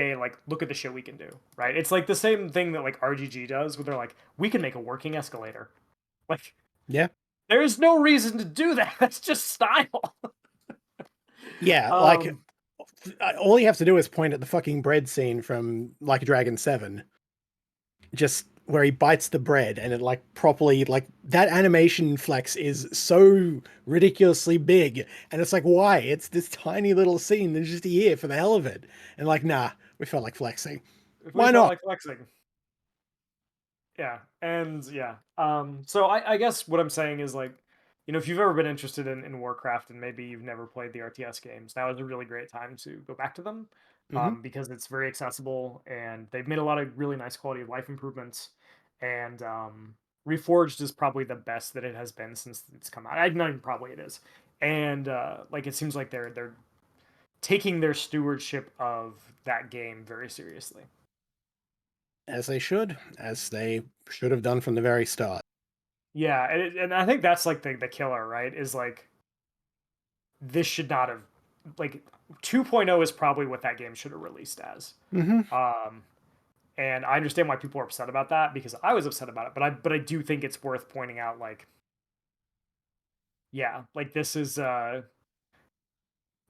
look at the shit we can do, right? It's like the same thing that like RGG does, where they're like, we can make a working escalator. Like, yeah, there's no reason to do that. That's just style. Yeah, like all you have to do is point at the fucking bread scene from Like a Dragon 7. Just where he bites the bread and it like properly, like that animation flex is so ridiculously big, and it's like, why? It's this tiny little scene that's just here for the hell of it. And like, nah, we felt like flexing. Why not? Like flexing. Yeah, and yeah. So I guess what I'm saying is like, if you've ever been interested in Warcraft and maybe you've never played the RTS games, now is a really great time to go back to them. Because it's very accessible and they've made a lot of really nice quality of life improvements. And Reforged is probably the best that it has been since it's come out. I not even probably it is. And like it seems like they're taking their stewardship of that game very seriously. As they should have done from the very start. Yeah, and I think that's like the killer, right? Is like this should not have like 2.0 is probably what that game should have released as. And I understand why people are upset about that, because I was upset about it, but I do think it's worth pointing out like, yeah, like this is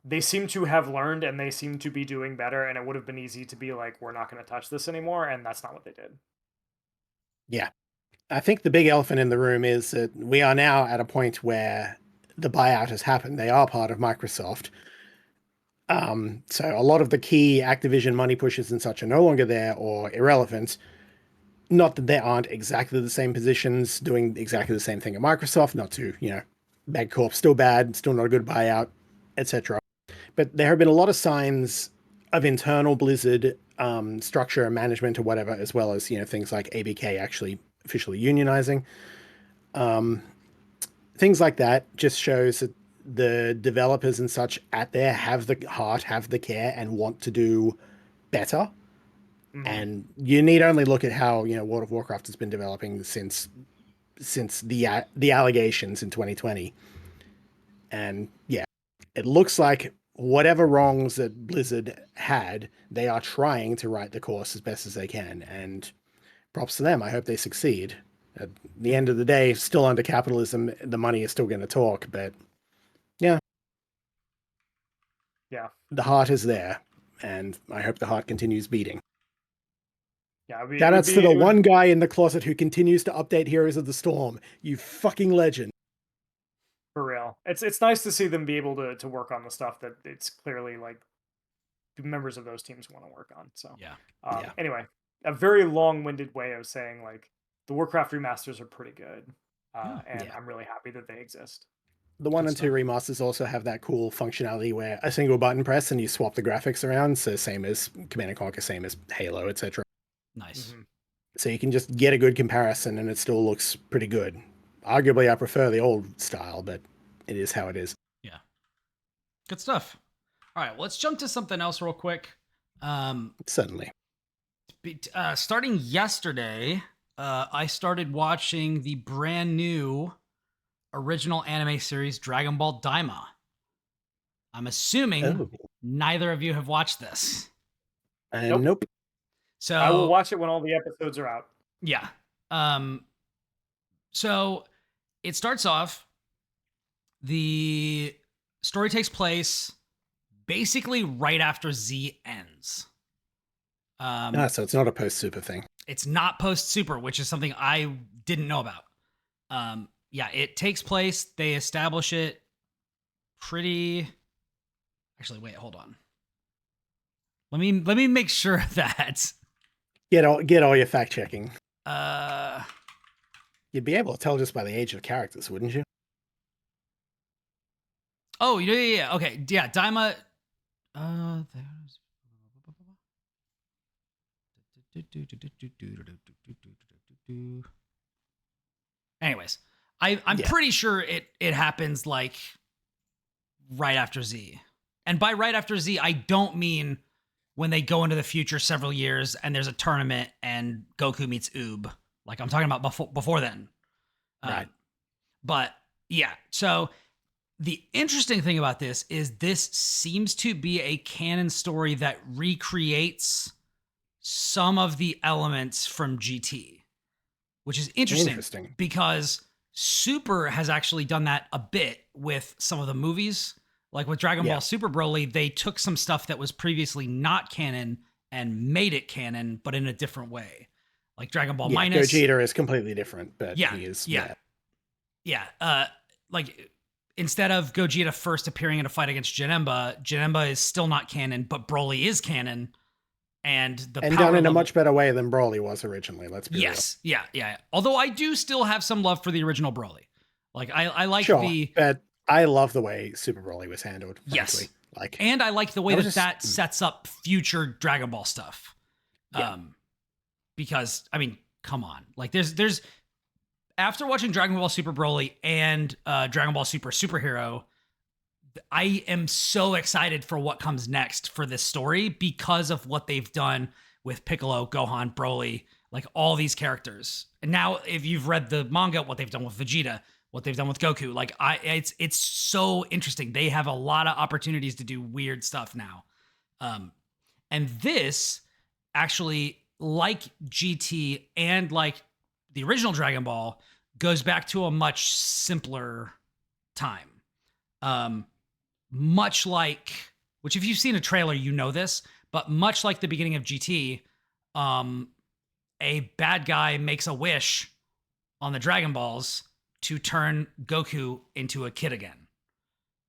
they seem to have learned and they seem to be doing better, and it would have been easy to be like, we're not going to touch this anymore, and that's not what they did. Yeah. I think the big elephant in the room is that we are now at a point where the buyout has happened. They are part of Microsoft. So a lot of the key Activision money pushes and such are no longer there or irrelevant. Not that there aren't exactly the same positions doing exactly the same thing at Microsoft, not to, bad corp, still bad, still not a good buyout, etc. But there have been a lot of signs of internal Blizzard structure and management or whatever, as well as, things like ABK actually officially unionizing. Things like that just shows that the developers and such at there have the heart, have the care, and want to do better. And you need only look at how, World of Warcraft has been developing since the allegations in 2020. And yeah, it looks like whatever wrongs that Blizzard had, they are trying to right the course as best as they can. And props to them. I hope they succeed. At the end of the day, still under capitalism, the money is still going to talk, but yeah. Yeah. The heart is there, and I hope the heart continues beating. Yeah, shoutouts to the one guy in the closet who continues to update Heroes of the Storm. You fucking legend. For real. It's nice to see them be able to work on the stuff that it's clearly like members of those teams want to work on. So yeah. Anyway, a very long-winded way of saying like the Warcraft remasters are pretty good. And I'm really happy that they exist. The 1 and 2 remasters also have that cool functionality where a single button press and you swap the graphics around. So same as Command & Conquer, same as Halo, etc. Nice. Mm-hmm. So you can just get a good comparison and it still looks pretty good. Arguably, I prefer the old style, but it is how it is. Yeah. Good stuff. All right, well, let's jump to something else real quick. Certainly. Starting yesterday, I started watching the brand new original anime series Dragon Ball Daima. I'm assuming neither of you have watched this. Nope. So I will watch it when all the episodes are out. Yeah. So it starts off, the story takes place basically right after Z ends. So it's not a post-super thing. It's not post-super, which is something I didn't know about. Yeah, it takes place. They establish it pretty... Actually, wait, hold on. Let me make sure of that. Get all your fact-checking. You'd be able to tell just by the age of characters, wouldn't you? Oh, yeah. Okay, yeah, Daima... Anyways, I'm pretty sure it happens like right after Z. And by right after Z, I don't mean when they go into the future several years and there's a tournament and Goku meets Oob. Like I'm talking about before then. Right. But yeah, so the interesting thing about this is this seems to be a canon story that recreates some of the elements from GT, which is interesting because Super has actually done that a bit with some of the movies. Like with Dragon Ball Super Broly, they took some stuff that was previously not canon and made it canon, but in a different way. Like Dragon Ball Minus. Gogeta is completely different, but he is. Yeah. Like instead of Gogeta first appearing in a fight against Janemba is still not canon, but Broly is canon. And done in a much better way than Broly was originally. Let's be real. Yeah. Although I do still have some love for the original Broly. Like I like but I love the way Super Broly was handled. Frankly. Yes. And I like the way that sets up future Dragon Ball stuff. Because I mean, come on. Like there's after watching Dragon Ball Super Broly and Dragon Ball Super Superhero, I am so excited for what comes next for this story because of what they've done with Piccolo, Gohan, Broly, like all these characters. And now if you've read the manga, what they've done with Vegeta, what they've done with Goku, like it's so interesting. They have a lot of opportunities to do weird stuff now. And this actually, like GT and like the original Dragon Ball, goes back to a much simpler time. Much like, which if you've seen a trailer, you know this, but much like the beginning of GT, a bad guy makes a wish on the Dragon Balls to turn Goku into a kid again.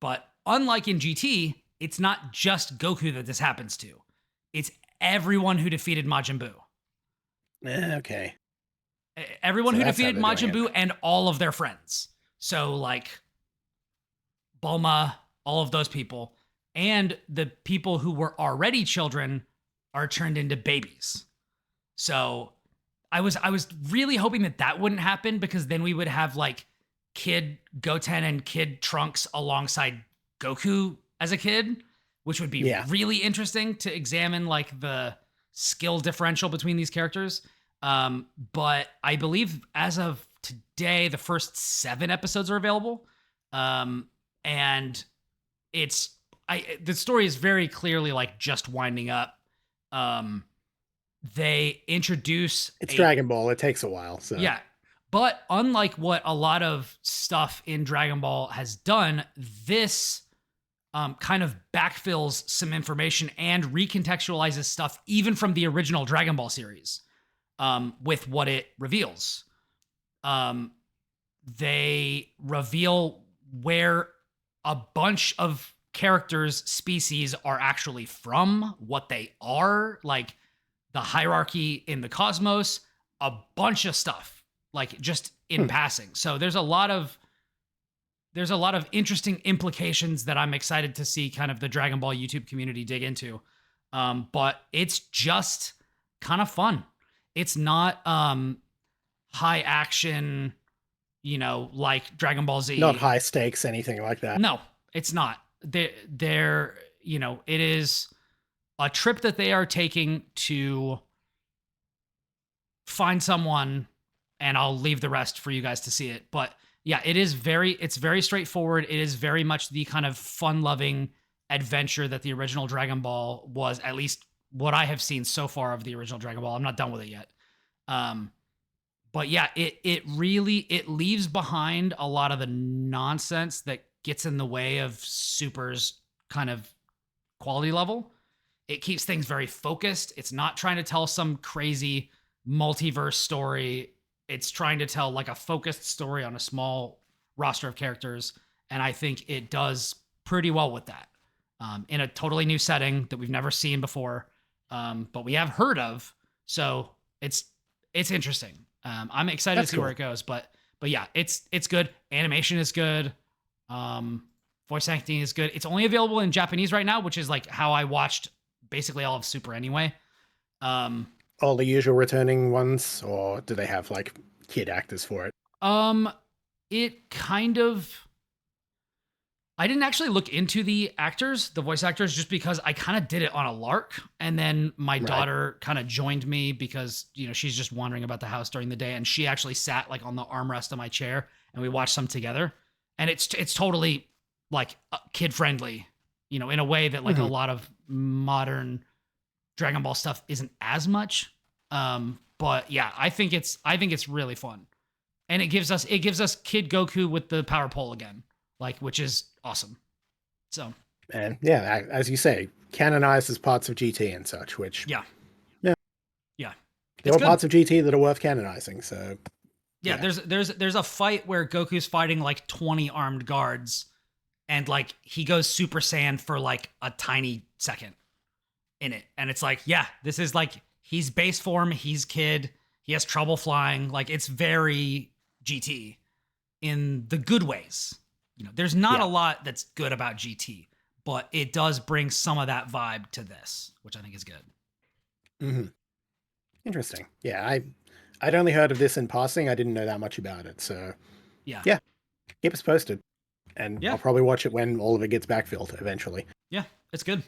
But unlike in GT, it's not just Goku that this happens to. It's everyone who defeated Majin Buu. Okay. Everyone who defeated Majin Buu and all of their friends. So like Bulma, all of those people, and the people who were already children are turned into babies. So I was really hoping that wouldn't happen, because then we would have like Kid Goten and Kid Trunks alongside Goku as a kid, which would be really interesting to examine, like the skill differential between these characters. But I believe as of today, the first 7 episodes are available. And the story is very clearly like just winding up. They introduce Dragon Ball. It takes a while. So yeah. But unlike what a lot of stuff in Dragon Ball has done, this kind of backfills some information and recontextualizes stuff even from the original Dragon Ball series with what it reveals. They reveal where a bunch of characters' species are actually from, what they are, like the hierarchy in the cosmos, a bunch of stuff, like just in passing. So there's a lot of interesting implications that I'm excited to see kind of the Dragon Ball YouTube community dig into. But it's just kind of fun. It's not high action, like Dragon Ball Z. Not high stakes, anything like that. No, it's not. They're it is a trip that they are taking to find someone, and I'll leave the rest for you guys to see it. But yeah, it's very straightforward. It is very much the kind of fun-loving adventure that the original Dragon Ball was, at least what I have seen so far of the original Dragon Ball. I'm not done with it yet. But yeah, it leaves behind a lot of the nonsense that gets in the way of Super's kind of quality level. It keeps things very focused. It's not trying to tell some crazy multiverse story. It's trying to tell like a focused story on a small roster of characters. And I think it does pretty well with that. In a totally new setting that we've never seen before, but we have heard of. So it's interesting. I'm excited to see where it goes, but yeah, it's good. Animation is good. Voice acting is good. It's only available in Japanese right now, which is like how I watched basically all of Super anyway. All the usual returning ones, or do they have like kid actors for it? It kind of. I didn't actually look into the voice actors, just because I kind of did it on a lark. And then my daughter kind of joined me because, she's just wandering about the house during the day. And she actually sat like on the armrest of my chair and we watched some together. And it's totally like kid friendly, in a way that like a lot of modern Dragon Ball stuff isn't as much. But yeah, I think it's really fun. And it gives us Kid Goku with the power pole again. Which is awesome. So, and yeah, as you say, canonized as parts of GT and such, which yeah. There are parts of GT that are worth canonizing. So yeah, there's a fight where Goku's fighting like 20 armed guards, and like he goes Super Saiyan for like a tiny second in it, and it's like, yeah, this is like he's base form, he's kid, he has trouble flying, like it's very GT in the good ways. There's not a lot that's good about GT, but it does bring some of that vibe to this, which I think is good. Mm-hmm. Interesting. Yeah, I'd only heard of this in passing. I didn't know that much about it. So yeah, keep us posted. And I'll probably watch it when all of it gets backfilled eventually. Yeah, it's good.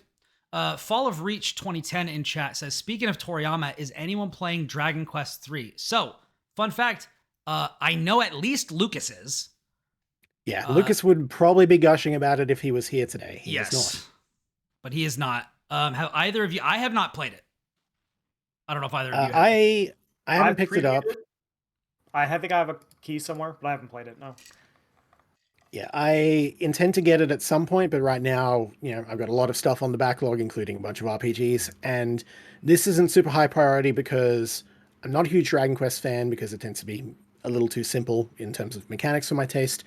Fall of Reach 2010 in chat says, speaking of Toriyama, is anyone playing Dragon Quest 3? So, fun fact, I know at least Lucas is. Yeah, Lucas would probably be gushing about it if he was here today. He is not. But he is not. Have either of you? I have not played it. I don't know if either of you have. I haven't picked it up. I think I have a key somewhere, but I haven't played it, no. Yeah, I intend to get it at some point, but right now, I've got a lot of stuff on the backlog, including a bunch of RPGs, and this isn't super high priority because I'm not a huge Dragon Quest fan, because it tends to be a little too simple in terms of mechanics for my taste.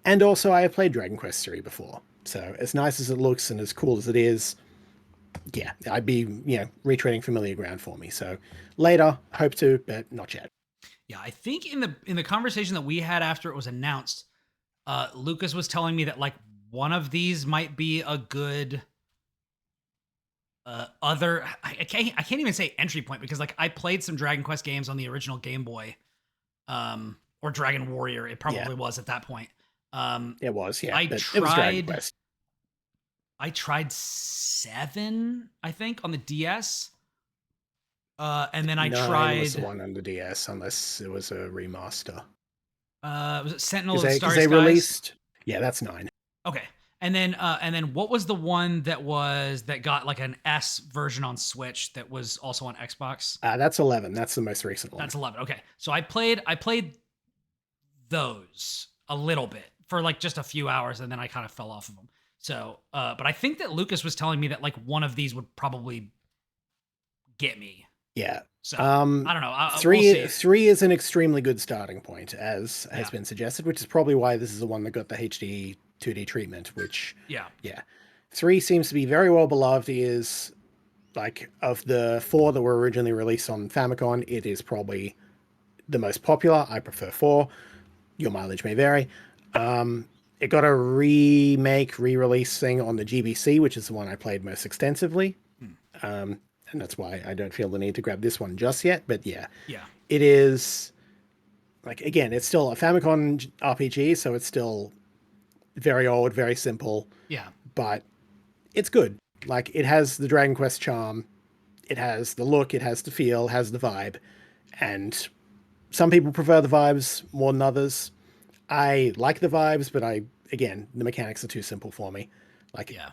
And also, I have played Dragon Quest 3 before. So as nice as it looks and as cool as it is, yeah, I'd be, retreading familiar ground for me. So later, hope to, but not yet. Yeah, I think in the conversation that we had after it was announced, Lucas was telling me that like one of these might be a good other. I can't even say entry point, because like I played some Dragon Quest games on the original Game Boy, or Dragon Warrior. It probably was at that point. It was, yeah. I tried 7, I think, on the DS. And then I tried was the one on the DS, unless it was a remaster. Was it Sentinel of the Starry Skies? They released. Yeah, that's 9. Okay. And then what was the one that got like an S version on Switch that was also on Xbox? That's 11. That's the most recent one. That's 11. Okay. So I played those a little bit for like just a few hours, and then I kind of fell off of them. So, but I think that Lucas was telling me that like one of these would probably get me. Yeah. So I don't know. 3 is an extremely good starting point, as has been suggested, which is probably why this is the one that got the HD 2D treatment, which 3 seems to be very well beloved. It is like, of the 4 that were originally released on Famicom, it is probably the most popular. I prefer 4. Your mileage may vary. It got a re-release thing on the GBC, which is the one I played most extensively. and that's why I don't feel the need to grab this one just yet. But yeah, Yeah. it is like, again, it's still a Famicom RPG, so it's still very old, very simple. Yeah. But it's good. Like, it has the Dragon Quest charm, it has the look, it has the feel, has the vibe, and some people prefer the vibes more than others. I like the vibes, but again, the mechanics are too simple for me. Like, yeah.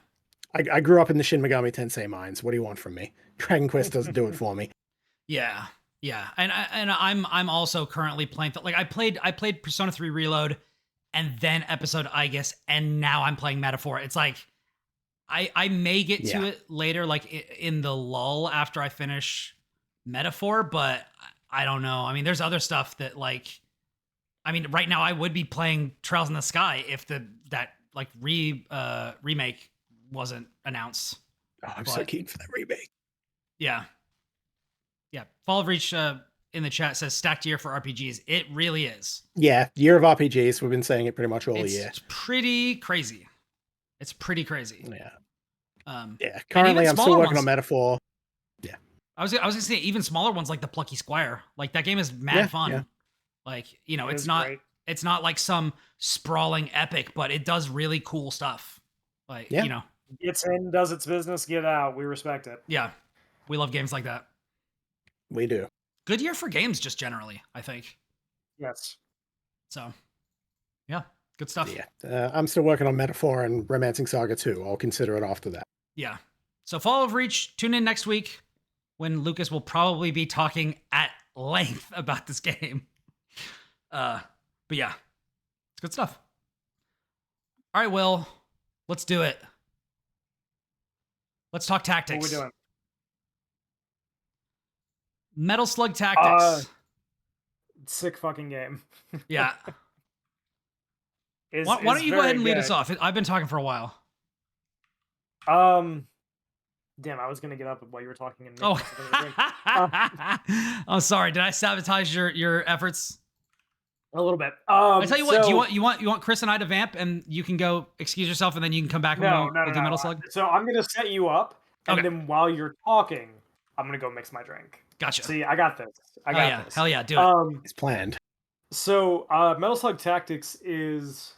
I grew up in the Shin Megami Tensei mines. What do you want from me? Dragon Quest doesn't do it for me. Yeah. Yeah. And I'm also currently playing like I played Persona 3 Reload and then Episode Aegis, and now I'm playing Metaphor. It's like I may get to it later, like in the lull after I finish Metaphor, but I don't know. I mean, there's other stuff that, like, I mean, right now I would be playing Trails in the Sky if that remake wasn't announced. Oh, I'm so keen for that remake. Yeah. Yeah. Fall of Reach in the chat says stacked year for RPGs. It really is. Yeah, year of RPGs. We've been saying it pretty much all year. It's pretty crazy. It's pretty crazy. Yeah. Yeah. Currently, I'm still working on Metaphor. Yeah. I was gonna say even smaller ones like the Plucky Squire. Like, that game is mad fun. Yeah. Like, you know, it's not like some sprawling epic, but it does really cool stuff. Like, you know, gets in, does its business, get out. We respect it. Yeah, we love games like that. We do. Good year for games, just generally, I think. Yes. So, yeah, good stuff. Yeah, I'm still working on Metaphor and Romancing Saga 2. I'll consider it after that. Yeah. So, Fall of Reach, tune in next week when Lucas will probably be talking at length about this game. But yeah, it's good stuff. All right, Will, let's do it. Let's talk tactics. What are we doing? Metal Slug Tactics. Sick fucking game. Yeah. Why don't you go ahead and lead us off? I've been talking for a while. Damn, I was gonna get up while you were talking. And I'm sorry. Did I sabotage your efforts? A little bit. I tell you what. Do you want Kris and I to vamp, and you can go excuse yourself, and then you can come back and we'll do Metal Slug? So I'm gonna set you up, and then while you're talking, I'm gonna go mix my drink. Gotcha. See, I got this. I got this. Hell yeah, do it. It's planned. So Metal Slug Tactics is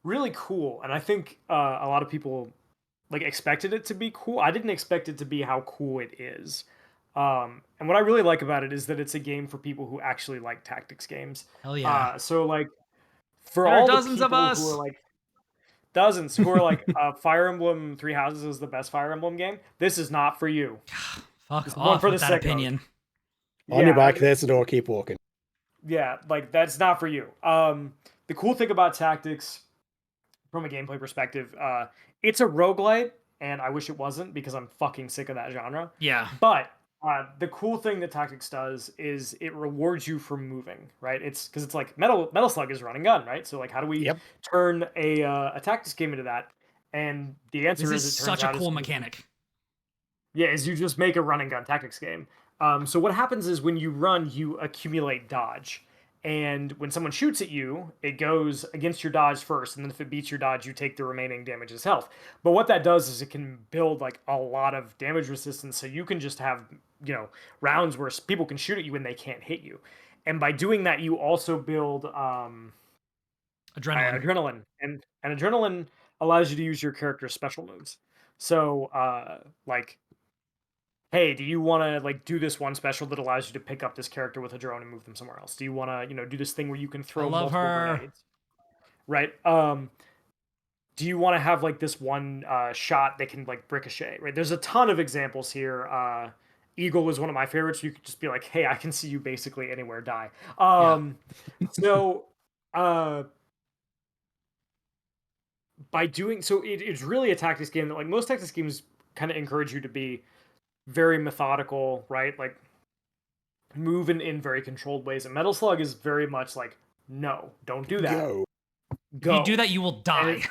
really cool, and I think a lot of people like expected it to be cool. I didn't expect it to be how cool it is. And what I really like about it is that it's a game for people who actually like tactics games. Hell yeah. So like for there all are dozens the people of us who are like dozens who are like Fire Emblem Three Houses is the best Fire Emblem game, this is not for you. Fuck off with that opinion. On your bike, there's the door, keep walking. Yeah, like that's not for you. The cool thing about tactics from a gameplay perspective, it's a roguelite, and I wish it wasn't because I'm fucking sick of that genre. Yeah. But the cool thing that tactics does is it rewards you for moving, right? It's because it's like Metal Slug is run and gun, right? So like, how do we turn a tactics game into that? And the answer is this is such a cool mechanic. Yeah, is you just make a run and gun tactics game. So what happens is when you run, you accumulate dodge. And when someone shoots at you, it goes against your dodge first, and then if it beats your dodge, you take the remaining damage as health. But what that does is it can build like a lot of damage resistance, so you can just have, you know, rounds where people can shoot at you and they can't hit you. And by doing that, you also build adrenaline, and adrenaline allows you to use your character's special moves. So like, hey, do you want to like do this one special that allows you to pick up this character with a drone and move them somewhere else? Do you want to, you know, do this thing where you can throw multiple grenades? Right. Do you want to have like this one shot that can like ricochet? Right. There's a ton of examples here. Eagle is one of my favorites. You could just be like, hey, I can see you basically anywhere, die. So by doing so, it's really a tactics game that like most tactics games kind of encourage you to be very methodical, right? Like move in very controlled ways. And Metal Slug is very much like, no, don't do that. Go. If you do that, you will die.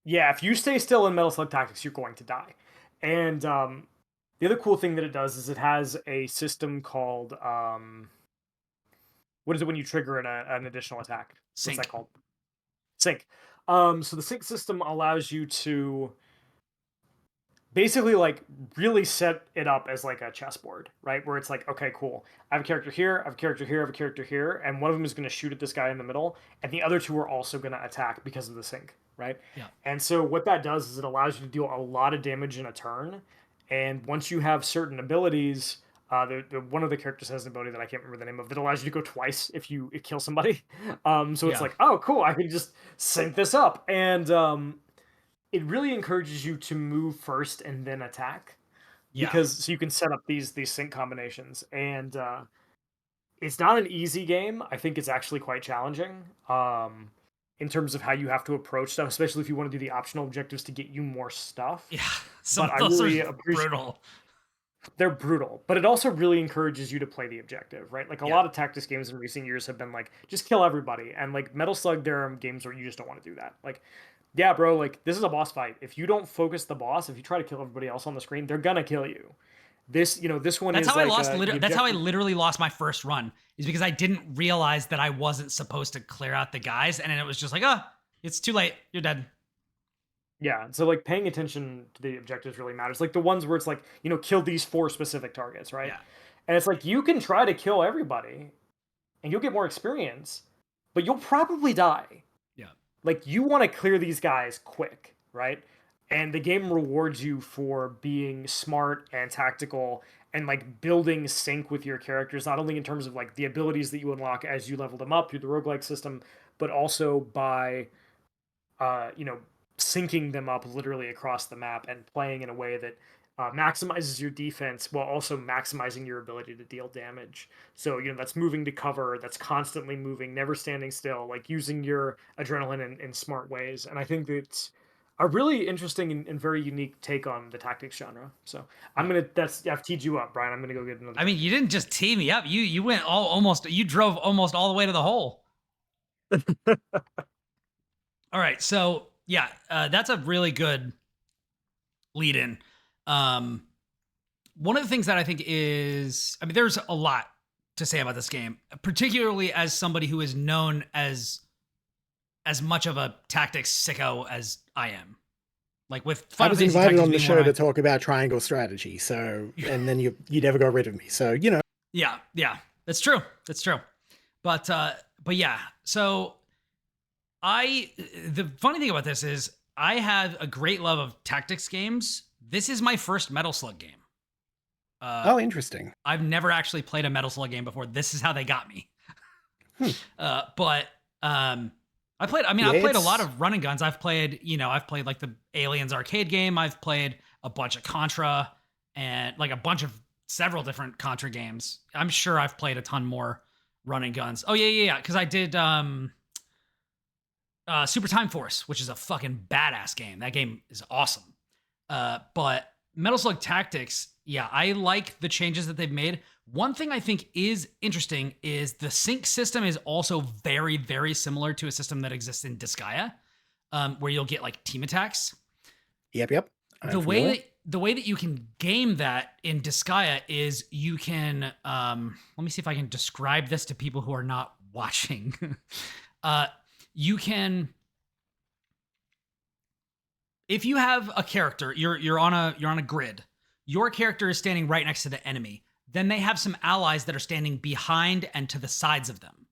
Yeah, if you stay still in Metal Slug Tactics, you're going to die. And the other cool thing that it does is it has a system called what is it when you trigger an additional attack? Sync. What's that called? Sync. So the sync system allows you to basically like really set it up as like a chessboard, right? Where it's like, okay, cool. I have a character here, I have a character here, I have a character here, and one of them is going to shoot at this guy in the middle, and the other two are also going to attack because of the sync, right? Yeah. And so what that does is it allows you to deal a lot of damage in a turn, and once you have certain abilities, one of the characters has an ability that I can't remember the name of that allows you to go twice if you kill somebody. So it's like, oh, cool, I can just sync this up, and it really encourages you to move first and then attack, because so you can set up these sync combinations, and it's not an easy game. I think it's actually quite challenging in terms of how you have to approach stuff, especially if you want to do the optional objectives to get you more stuff. Yeah, some but of those I really are brutal. They're brutal, but it also really encourages you to play the objective, right? Like a lot of tactics games in recent years have been like, just kill everybody, and like Metal Slug, there are games where you just don't want to do that. Like, yeah, bro, like this is a boss fight. If you don't focus the boss, if you try to kill everybody else on the screen, they're gonna kill you. This one that's is how like I lost. That's how I literally lost my first run, is because I didn't realize that I wasn't supposed to clear out the guys, and then it was just like, it's too late. You're dead. Yeah, so like paying attention to the objectives really matters. Like the ones where it's like, kill these 4 specific targets, right? Yeah. And it's like you can try to kill everybody and you'll get more experience, but you'll probably die. Yeah. Like you want to clear these guys quick, right? And the game rewards you for being smart and tactical and like building sync with your characters, not only in terms of like the abilities that you unlock as you level them up through the roguelike system, but also by syncing them up literally across the map and playing in a way that maximizes your defense while also maximizing your ability to deal damage. So, that's moving to cover, that's constantly moving, never standing still, like using your adrenaline in smart ways. And I think that's a really interesting and very unique take on the tactics genre. So I've teed you up, Brian. I'm gonna go get another. I mean, you didn't just tee me up. You went you drove almost all the way to the hole. All right, so yeah, that's a really good lead in. One of the things that I think is, there's a lot to say about this game, particularly as somebody who is known as much of a tactics sicko as I am. Like with I was invited on the show to talk about triangle strategy, so and then you never got rid of me, so Yeah, that's true. But yeah, so the funny thing about this is I have a great love of tactics games. This is my first Metal Slug game. Interesting. I've never actually played a Metal Slug game before. This is how they got me. But I've played a lot of run and guns. I've played like the Aliens arcade game. I've played a bunch of Contra and like several different Contra games. I'm sure I've played a ton more run and guns. Oh yeah. Because I did Super Time Force, which is a fucking badass game. That game is awesome. But Metal Slug Tactics, yeah, I like the changes that they've made. One thing I think is interesting is the sync system is also very, very similar to a system that exists in Disgaea, where you'll get like team attacks. Yep. The way that you can game that in Disgaea is you can, let me see if I can describe this to people who are not watching. You can, if you have a character, you're on a grid. Your character is standing right next to the enemy. Then they have some allies that are standing behind and to the sides of them.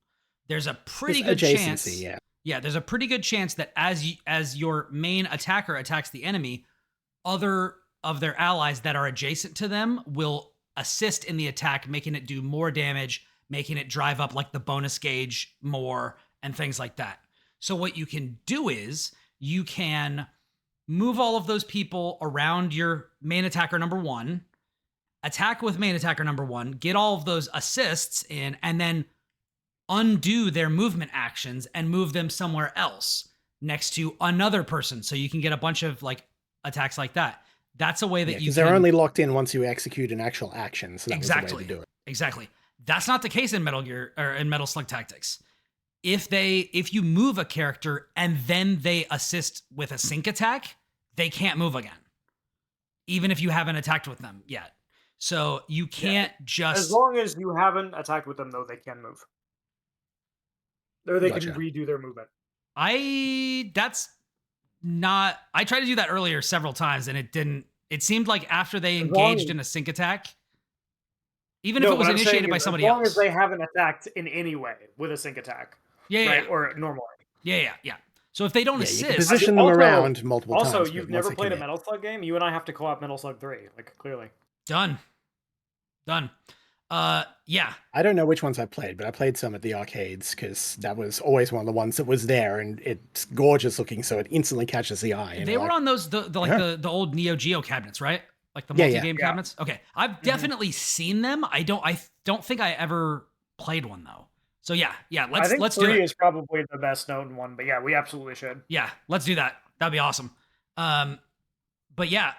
There's a pretty good chance. Yeah, there's a pretty good chance that as your main attacker attacks the enemy, other of their allies that are adjacent to them will assist in the attack, making it do more damage, making it drive up like the bonus gauge more and things like that. So what you can do is you can move all of those people around your main attacker number 1, attack with main attacker number 1, get all of those assists in, and then undo their movement actions and move them somewhere else next to another person. So you can get a bunch of like attacks like that. That's a way that you can... they're only locked in once you execute an actual action. So that's the way to do it. Exactly. That's not the case in Metal Gear or in Metal Slug Tactics. If you move a character and then they assist with a sync attack, they can't move again, even if you haven't attacked with them yet. So you can't just... As long as you haven't attacked with them, though, they can move. Or they can redo their movement. I tried to do that earlier several times and it didn't It seemed like after they As long engaged as- in a sync attack, even if No, it was what I'm saying initiated by is, somebody as long else. as they haven't attacked in any way with a sync attack, Yeah, right, yeah, or normally. yeah. So if they don't Yeah, you can assist, position them around multiple times. Also, but you've once never they played a commit- Metal Slug game. You and I have to co-op Metal Slug 3, like clearly. done. Yeah. I don't know which ones I played, but I played some at the arcades because that was always one of the ones that was there, and it's gorgeous looking, so it instantly catches the eye. And They you're were like, on those the old Neo Geo cabinets, right? Like the multi-game cabinets. Okay, I've definitely seen them. I don't think I ever played one though. So yeah. I think Let's do 3 it. is probably the best known one, but yeah, we absolutely should. Yeah, let's do that. That'd be awesome. But yeah,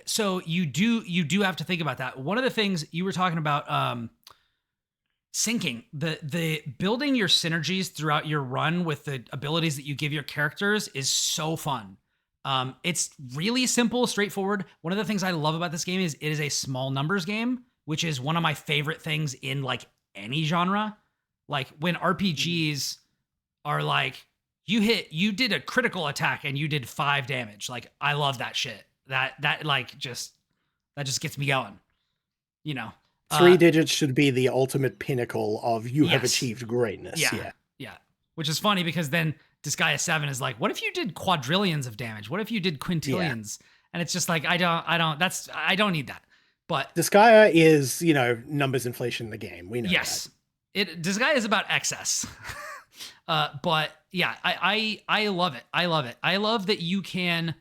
so you do have to think about that. One of the things you were talking about, syncing, the building your synergies throughout your run with the abilities that you give your characters is so fun. It's really simple, straightforward. One of the things I love about this game is it is a small numbers game, which is one of my favorite things in like any genre. Like when RPGs are like, you did a critical attack and you did 5 damage. Like I love that shit. That just gets me going. You know, 3 digits should be the ultimate pinnacle of you have Yes. achieved greatness. Yeah. Which is funny because then Disgaea 7 is like, what if you did quadrillions of damage? What if you did quintillions? And it's just like, I don't need that. But Disgaea is, numbers inflation in the game. We know yes, Disgaea is about excess. But yeah, I love it. I love that you can,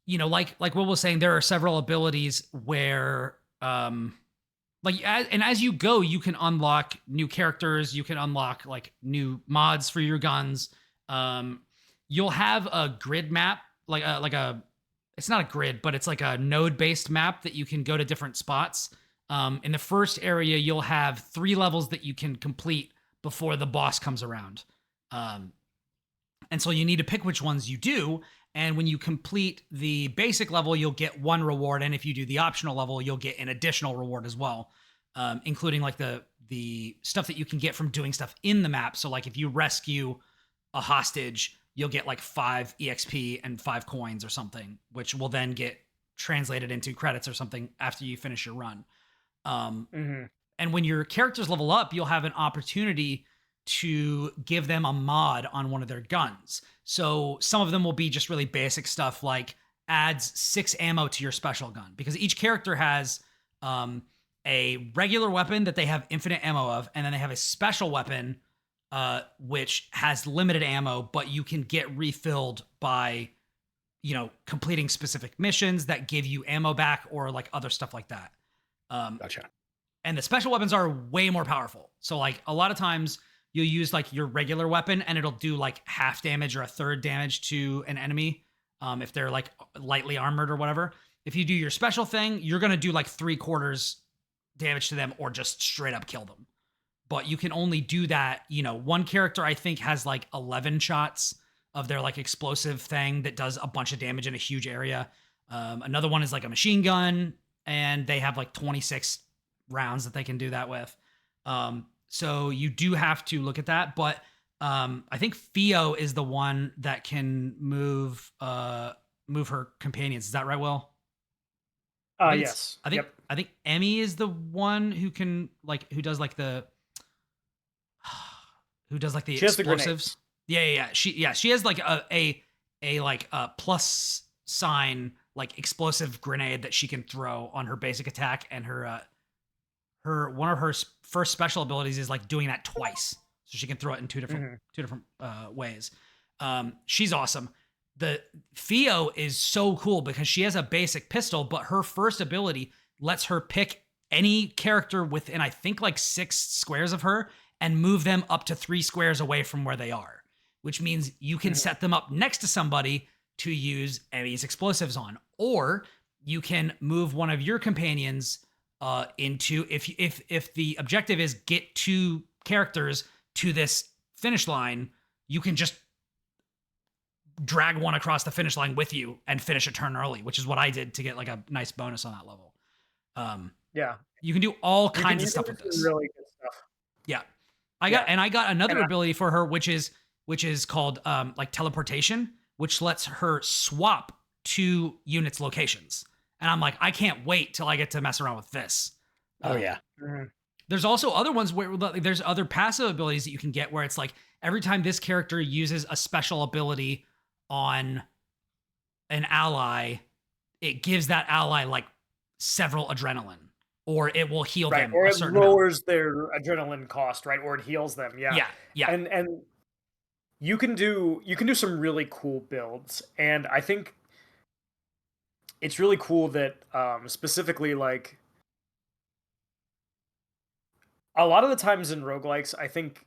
like Will was saying, there are several abilities where, as you go, you can unlock new characters. You can unlock like new mods for your guns. You'll have a grid map, it's not a grid, but it's like a node-based map that you can go to different spots. In the first area, you'll have 3 levels that you can complete before the boss comes around. And so you need to pick which ones you do. And when you complete the basic level, you'll get 1 reward. And if you do the optional level, you'll get an additional reward as well, including like the stuff that you can get from doing stuff in the map. So like if you rescue a hostage, you'll get like 5 EXP and 5 coins or something, which will then get translated into credits or something after you finish your run. And when your characters level up, you'll have an opportunity to give them a mod on one of their guns. So some of them will be just really basic stuff like adds 6 ammo to your special gun, because each character has a regular weapon that they have infinite ammo of, and then they have a special weapon which has limited ammo, but you can get refilled by completing specific missions that give you ammo back or like other stuff like that. Gotcha. And the special weapons are way more powerful. So like a lot of times you'll use like your regular weapon and it'll do like half damage or a third damage to an enemy if they're like lightly armored or whatever. If you do your special thing, you're going to do like 3/4 damage to them or just straight up kill them. But you can only do that, one character I think has like 11 shots of their like explosive thing that does a bunch of damage in a huge area. Another one is like a machine gun and they have like 26 rounds that they can do that with. So you do have to look at that, but I think Fio is the one that can move her companions. Is that right, Will? Yes. I think Emmy is the one who can who does the explosives. Yeah. She has like a plus sign like explosive grenade that she can throw on her basic attack, and her one of her first special abilities is like doing that twice, so she can throw it in two different ways. She's awesome. The Fio is so cool because she has a basic pistol, but her first ability lets her pick any character within I think like 6 squares of her and move them up to 3 squares away from where they are, which means you can set them up next to somebody to use Emmy's explosives on, or you can move one of your companions into if the objective is get 2 characters to this finish line, you can just drag one across the finish line with you and finish a turn early, which is what I did to get like a nice bonus on that level. Yeah, you can do all kinds of stuff with this. Really good stuff. Yeah, I got another ability for her, which is called like teleportation, which lets her swap 2 units locations. And I'm like, I can't wait till I get to mess around with this. Oh, yeah. There's also other ones where there's other passive abilities that you can get where it's like every time this character uses a special ability on an ally, it gives that ally like several adrenaline, or it will heal them. Or a it certain lowers their adrenaline cost, right? Or it heals them. Yeah. Yeah. And you can do some really cool builds, and I think it's really cool that specifically like a lot of the times in roguelikes, I think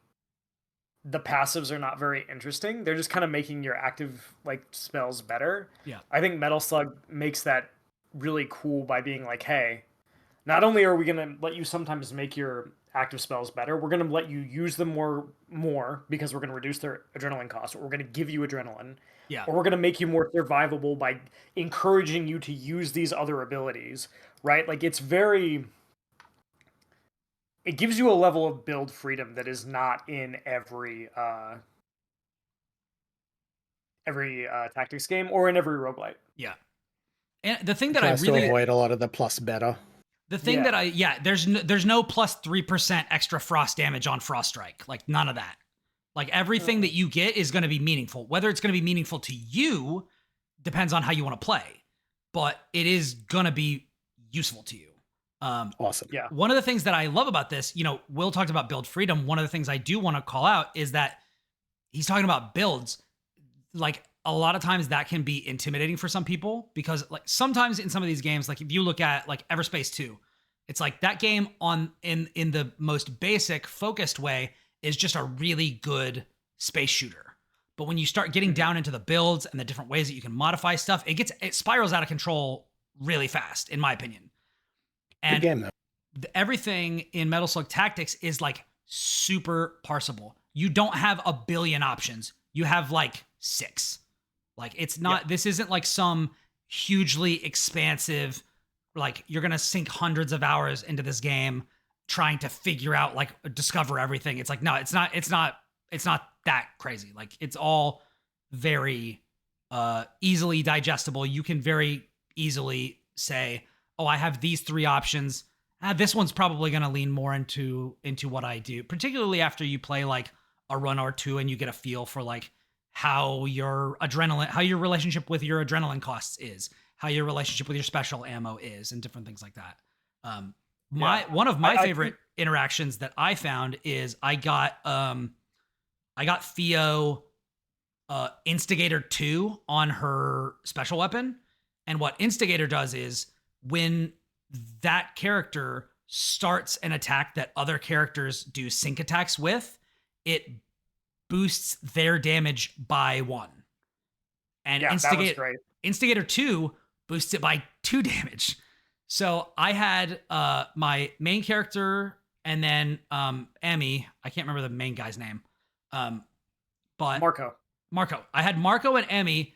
the passives are not very interesting. They're just kind of making your active like spells better. Yeah. I think Metal Slug makes that really cool by being like, hey, not only are we going to let you sometimes make your active spells better, we're going to let you use them more because we're going to reduce their adrenaline cost, or we're going to give you adrenaline. Yeah. Or we're going to make you more survivable by encouraging you to use these other abilities, right? Like it gives you a level of build freedom that is not in every tactics game or in every roguelite. Yeah. And the thing that I Tries really to avoid a lot of the plus better. The thing that there's no plus 3% extra frost damage on Frost Strike. Like none of that. Like everything that you get is going to be meaningful. Whether it's going to be meaningful to you depends on how you want to play, but it is going to be useful to you. Awesome. Yeah. One of the things that I love about this, Will talked about build freedom. One of the things I do want to call out is that he's talking about builds. Like a lot of times that can be intimidating for some people because like sometimes in some of these games, like if you look at like Everspace 2, it's like that game in the most basic focused way is just a really good space shooter. But when you start getting down into the builds and the different ways that you can modify stuff, it spirals out of control really fast, in my opinion. And good game, though. Everything in Metal Slug Tactics is like super parsable. You don't have a billion options. You have like 6. Like it's not, this isn't like some hugely expansive, like you're going to sink hundreds of hours into this game trying to figure out, like discover everything. It's like, no, it's not that crazy. Like it's all very easily digestible. You can very easily say, oh, I have these 3 options. This one's probably going to lean more into what I do, particularly after you play like a run or 2 and you get a feel for like how your relationship with your adrenaline costs is, how your relationship with your special ammo is, and different things like that. One of my favorite interactions that I found is I got Theo Instigator 2 on her special weapon. And what Instigator does is when that character starts an attack that other characters do sync attacks with, it boosts their damage by 1. And Instigator 2 boosts it by 2 damage. So I had my main character and then Emmy. I can't remember the main guy's name. But Marco. I had Marco and Emmy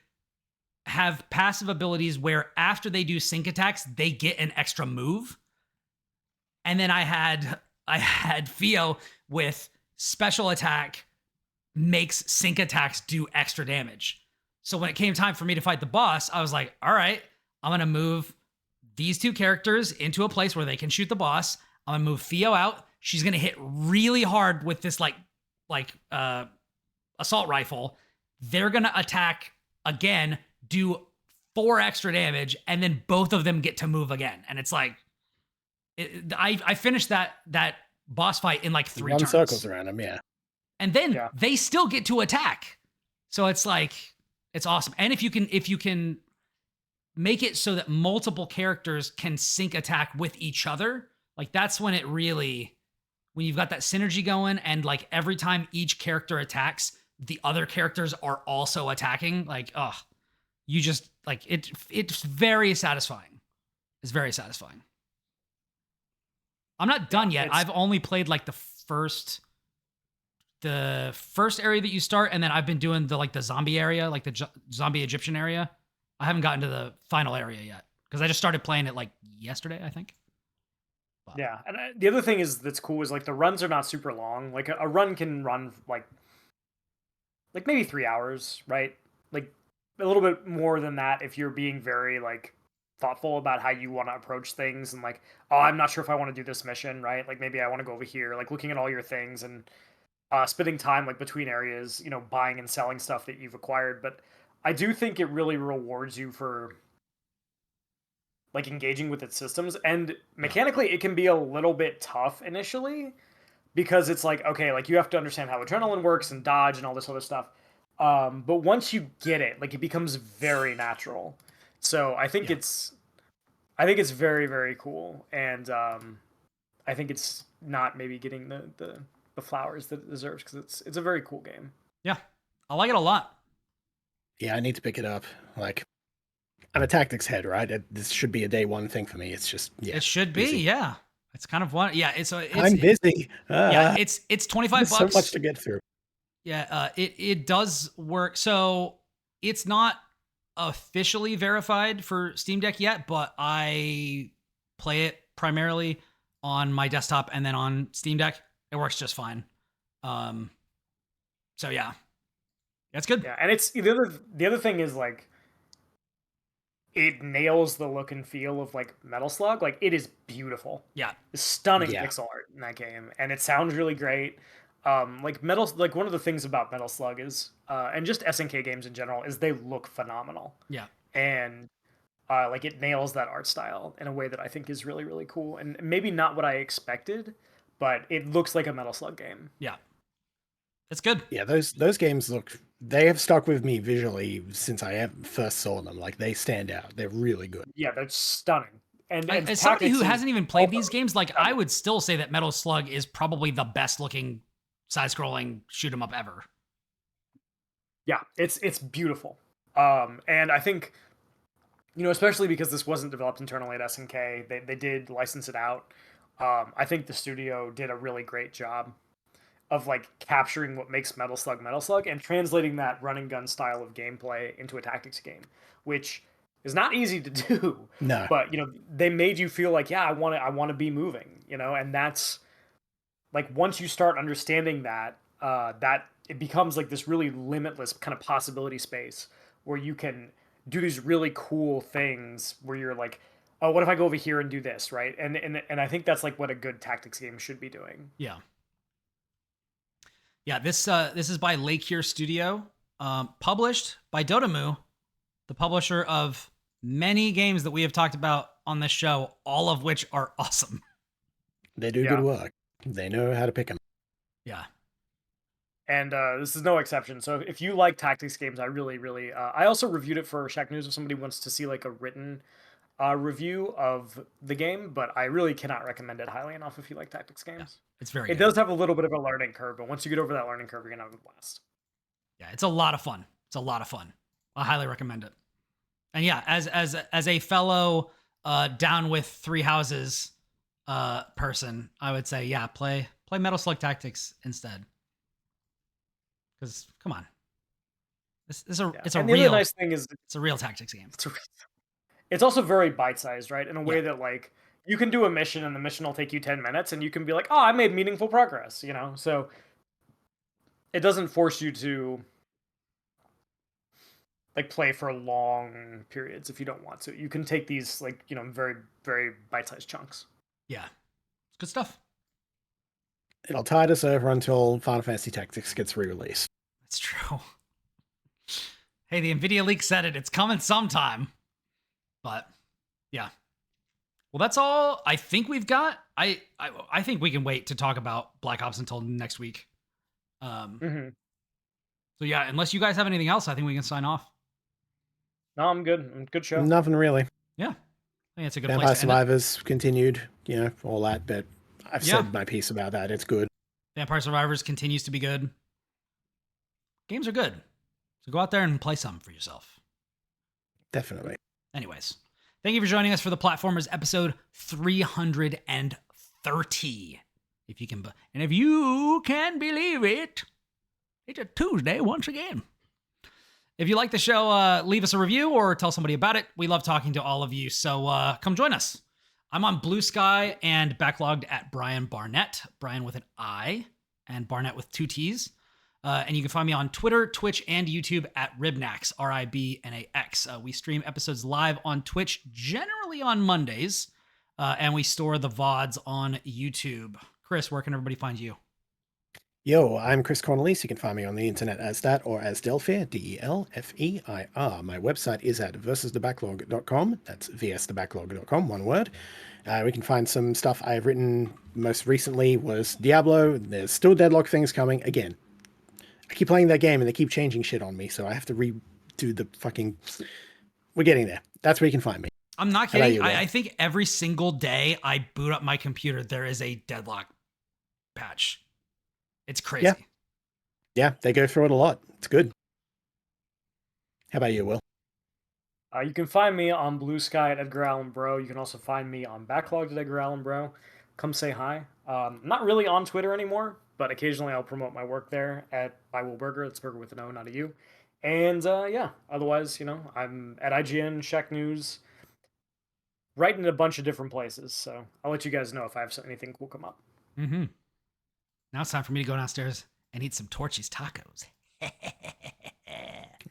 have passive abilities where after they do sync attacks, they get an extra move. And then I had Theo with special attack makes sync attacks do extra damage. So when it came time for me to fight the boss, I was like, all right, I'm going to move these 2 characters into a place where they can shoot the boss. I'm going to move Theo out. She's going to hit really hard with this like assault rifle. They're going to attack again, do 4 extra damage, and then both of them get to move again. And it's like, I finished that boss fight in like 3 turns. Circles around him, yeah. And then they still get to attack. So it's like, it's awesome. And if you can make it so that multiple characters can sync attack with each other, like that's when when you've got that synergy going and like every time each character attacks, the other characters are also attacking. Like, you just like it's very satisfying. It's very satisfying. I'm not done yet. I've only played like the first area that you start, and then I've been doing the zombie area, like the zombie Egyptian area. I haven't gotten to the final area yet because I just started playing it like yesterday, I think. But. Yeah, and the other thing that's cool is like the runs are not super long. Like a run can run like maybe 3 hours, right? Like a little bit more than that if you're being very like thoughtful about how you want to approach things and like, oh, I'm not sure if I want to do this mission, right? Like maybe I want to go over here, like looking at all your things and spending time like between areas, you know, buying and selling stuff that you've acquired. But I do think it really rewards you for like engaging with its systems, and mechanically it can be a little bit tough initially because it's like, okay, like you have to understand how adrenaline works and dodge and all this other stuff. But once you get it, like it becomes very natural. So I think it's very, very cool. And I think it's not maybe getting the flowers that it deserves because it's a very cool game. Yeah. I like it a lot. Yeah, I need to pick it up. Like, I'm a tactics head, right? This should be a day one thing for me. It's just, yeah. It should be, busy. yeah. It's kind of one. Yeah, I'm busy. Yeah, it's $25. So much to get through. Yeah, it does work. So it's not officially verified for Steam Deck yet, but I play it primarily on my desktop and then on Steam Deck. It works just fine. So yeah, that's good. Yeah, and it's the other thing is like it nails the look and feel of like Metal Slug. Like it is beautiful. Yeah, it's stunning pixel art in that game, and it sounds really great. Like one of the things about Metal Slug is, and just SNK games in general, is they look phenomenal. Yeah, and like it nails that art style in a way that I think is really, really cool, and maybe not what I expected, but it looks like a Metal Slug game. Yeah, it's good. Yeah, those games they have stuck with me visually since I first saw them. Like they stand out. They're really good. Yeah, they're stunning. And as somebody who hasn't even played these games, like I would still say that Metal Slug is probably the best looking side-scrolling shoot 'em up ever. Yeah, it's beautiful. And I think, you know, especially because this wasn't developed internally at SNK, they did license it out. I think the studio did a really great job of like capturing what makes Metal Slug and translating that run and gun style of gameplay into a tactics game, which is not easy to do. No. But, you know, they made you feel like, yeah, I want to be moving, you know, and that's like once you start understanding that, that it becomes like this really limitless kind of possibility space where you can do these really cool things where you're like, oh, what if I go over here and do this, right? And I think that's like what a good tactics game should be doing. Yeah. Yeah, this is by Lake Here Studio, published by Dotemu, the publisher of many games that we have talked about on this show, all of which are awesome. They do good work. They know how to pick them. Yeah. And this is no exception. So if you like tactics games, I really, really... I also reviewed it for Shack News if somebody wants to see like a written review of the game, but I really cannot recommend it highly enough if you like tactics games. Yeah, it's very It does have a little bit of a learning curve, but once you get over that learning curve, you're going to have a blast. Yeah, it's a lot of fun. It's a lot of fun. I highly recommend it. And yeah, as a fellow down with three houses person, I would say, yeah, play Metal Slug Tactics instead. Because come on, it's a real nice thing is it's a real tactics game. It's also very bite-sized, right? In a way that like you can do a mission and the mission will take you 10 minutes and you can be like, oh, I made meaningful progress, you know? So it doesn't force you to like play for long periods if you don't want to. You can take these like, you know, very, very bite-sized chunks. Yeah. It's good stuff. It'll tide us over until Final Fantasy Tactics gets re-released. That's true. Hey, the NVIDIA leak said it. It's coming sometime. But yeah. Well, that's all I think we've got. I think we can wait to talk about Black Ops until next week. So yeah, unless you guys have anything else, I think we can sign off. No, I'm good. Good show. Nothing really. Yeah. I think it's a good Vampire place to Survivors continued, you know, all that, but I've said my piece about that. It's good. Vampire Survivors continues to be good. Games are good. So go out there and play some for yourself. Definitely. Anyways, thank you for joining us for the Platformers episode 330. If you can believe it, it's a Tuesday once again. If you like the show, leave us a review or tell somebody about it. We love talking to all of you, so come join us. I'm on Blue Sky and backlogged at Brian Barnett. Brian with an I and Barnett with 2 T's. And you can find me on Twitter, Twitch, and YouTube at Ribnax, Ribnax. We stream episodes live on Twitch, generally on Mondays, and we store the VODs on YouTube. Kris, where can everybody find you? Yo, I'm Kris Cornelisse. You can find me on the internet as that or as Delfeir, Delfeir. My website is at versusthebacklog.com. That's vsthebacklog.com, one word. We can find some stuff I've written most recently was Diablo. There's still Deadlock things coming. Again, I keep playing that game and they keep changing shit on me, so I have to redo the fucking... We're getting there. That's where you can find me. I'm not kidding. I think every single day I boot up my computer, there is a Deadlock patch. It's crazy. Yeah, they go through it a lot. It's good. How about you, Will? You can find me on Blue Sky at Edgar Allan Bro. You can also find me on Backlogged at Edgar Allan Bro. Come say hi. Not really on Twitter anymore, but occasionally I'll promote my work there at by Will Burger. It's Burger with an O, not a U. And yeah, otherwise, I'm at IGN, Shack News, writing in a bunch of different places. So I'll let you guys know if I have anything cool come up. Mm-hmm. Now it's time for me to go downstairs and eat some Torchy's tacos.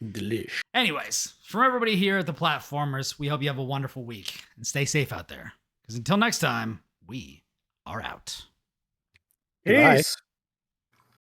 Delish. Anyways, from everybody here at the Platformers, we hope you have a wonderful week and stay safe out there. Because until next time, we are out. Peace.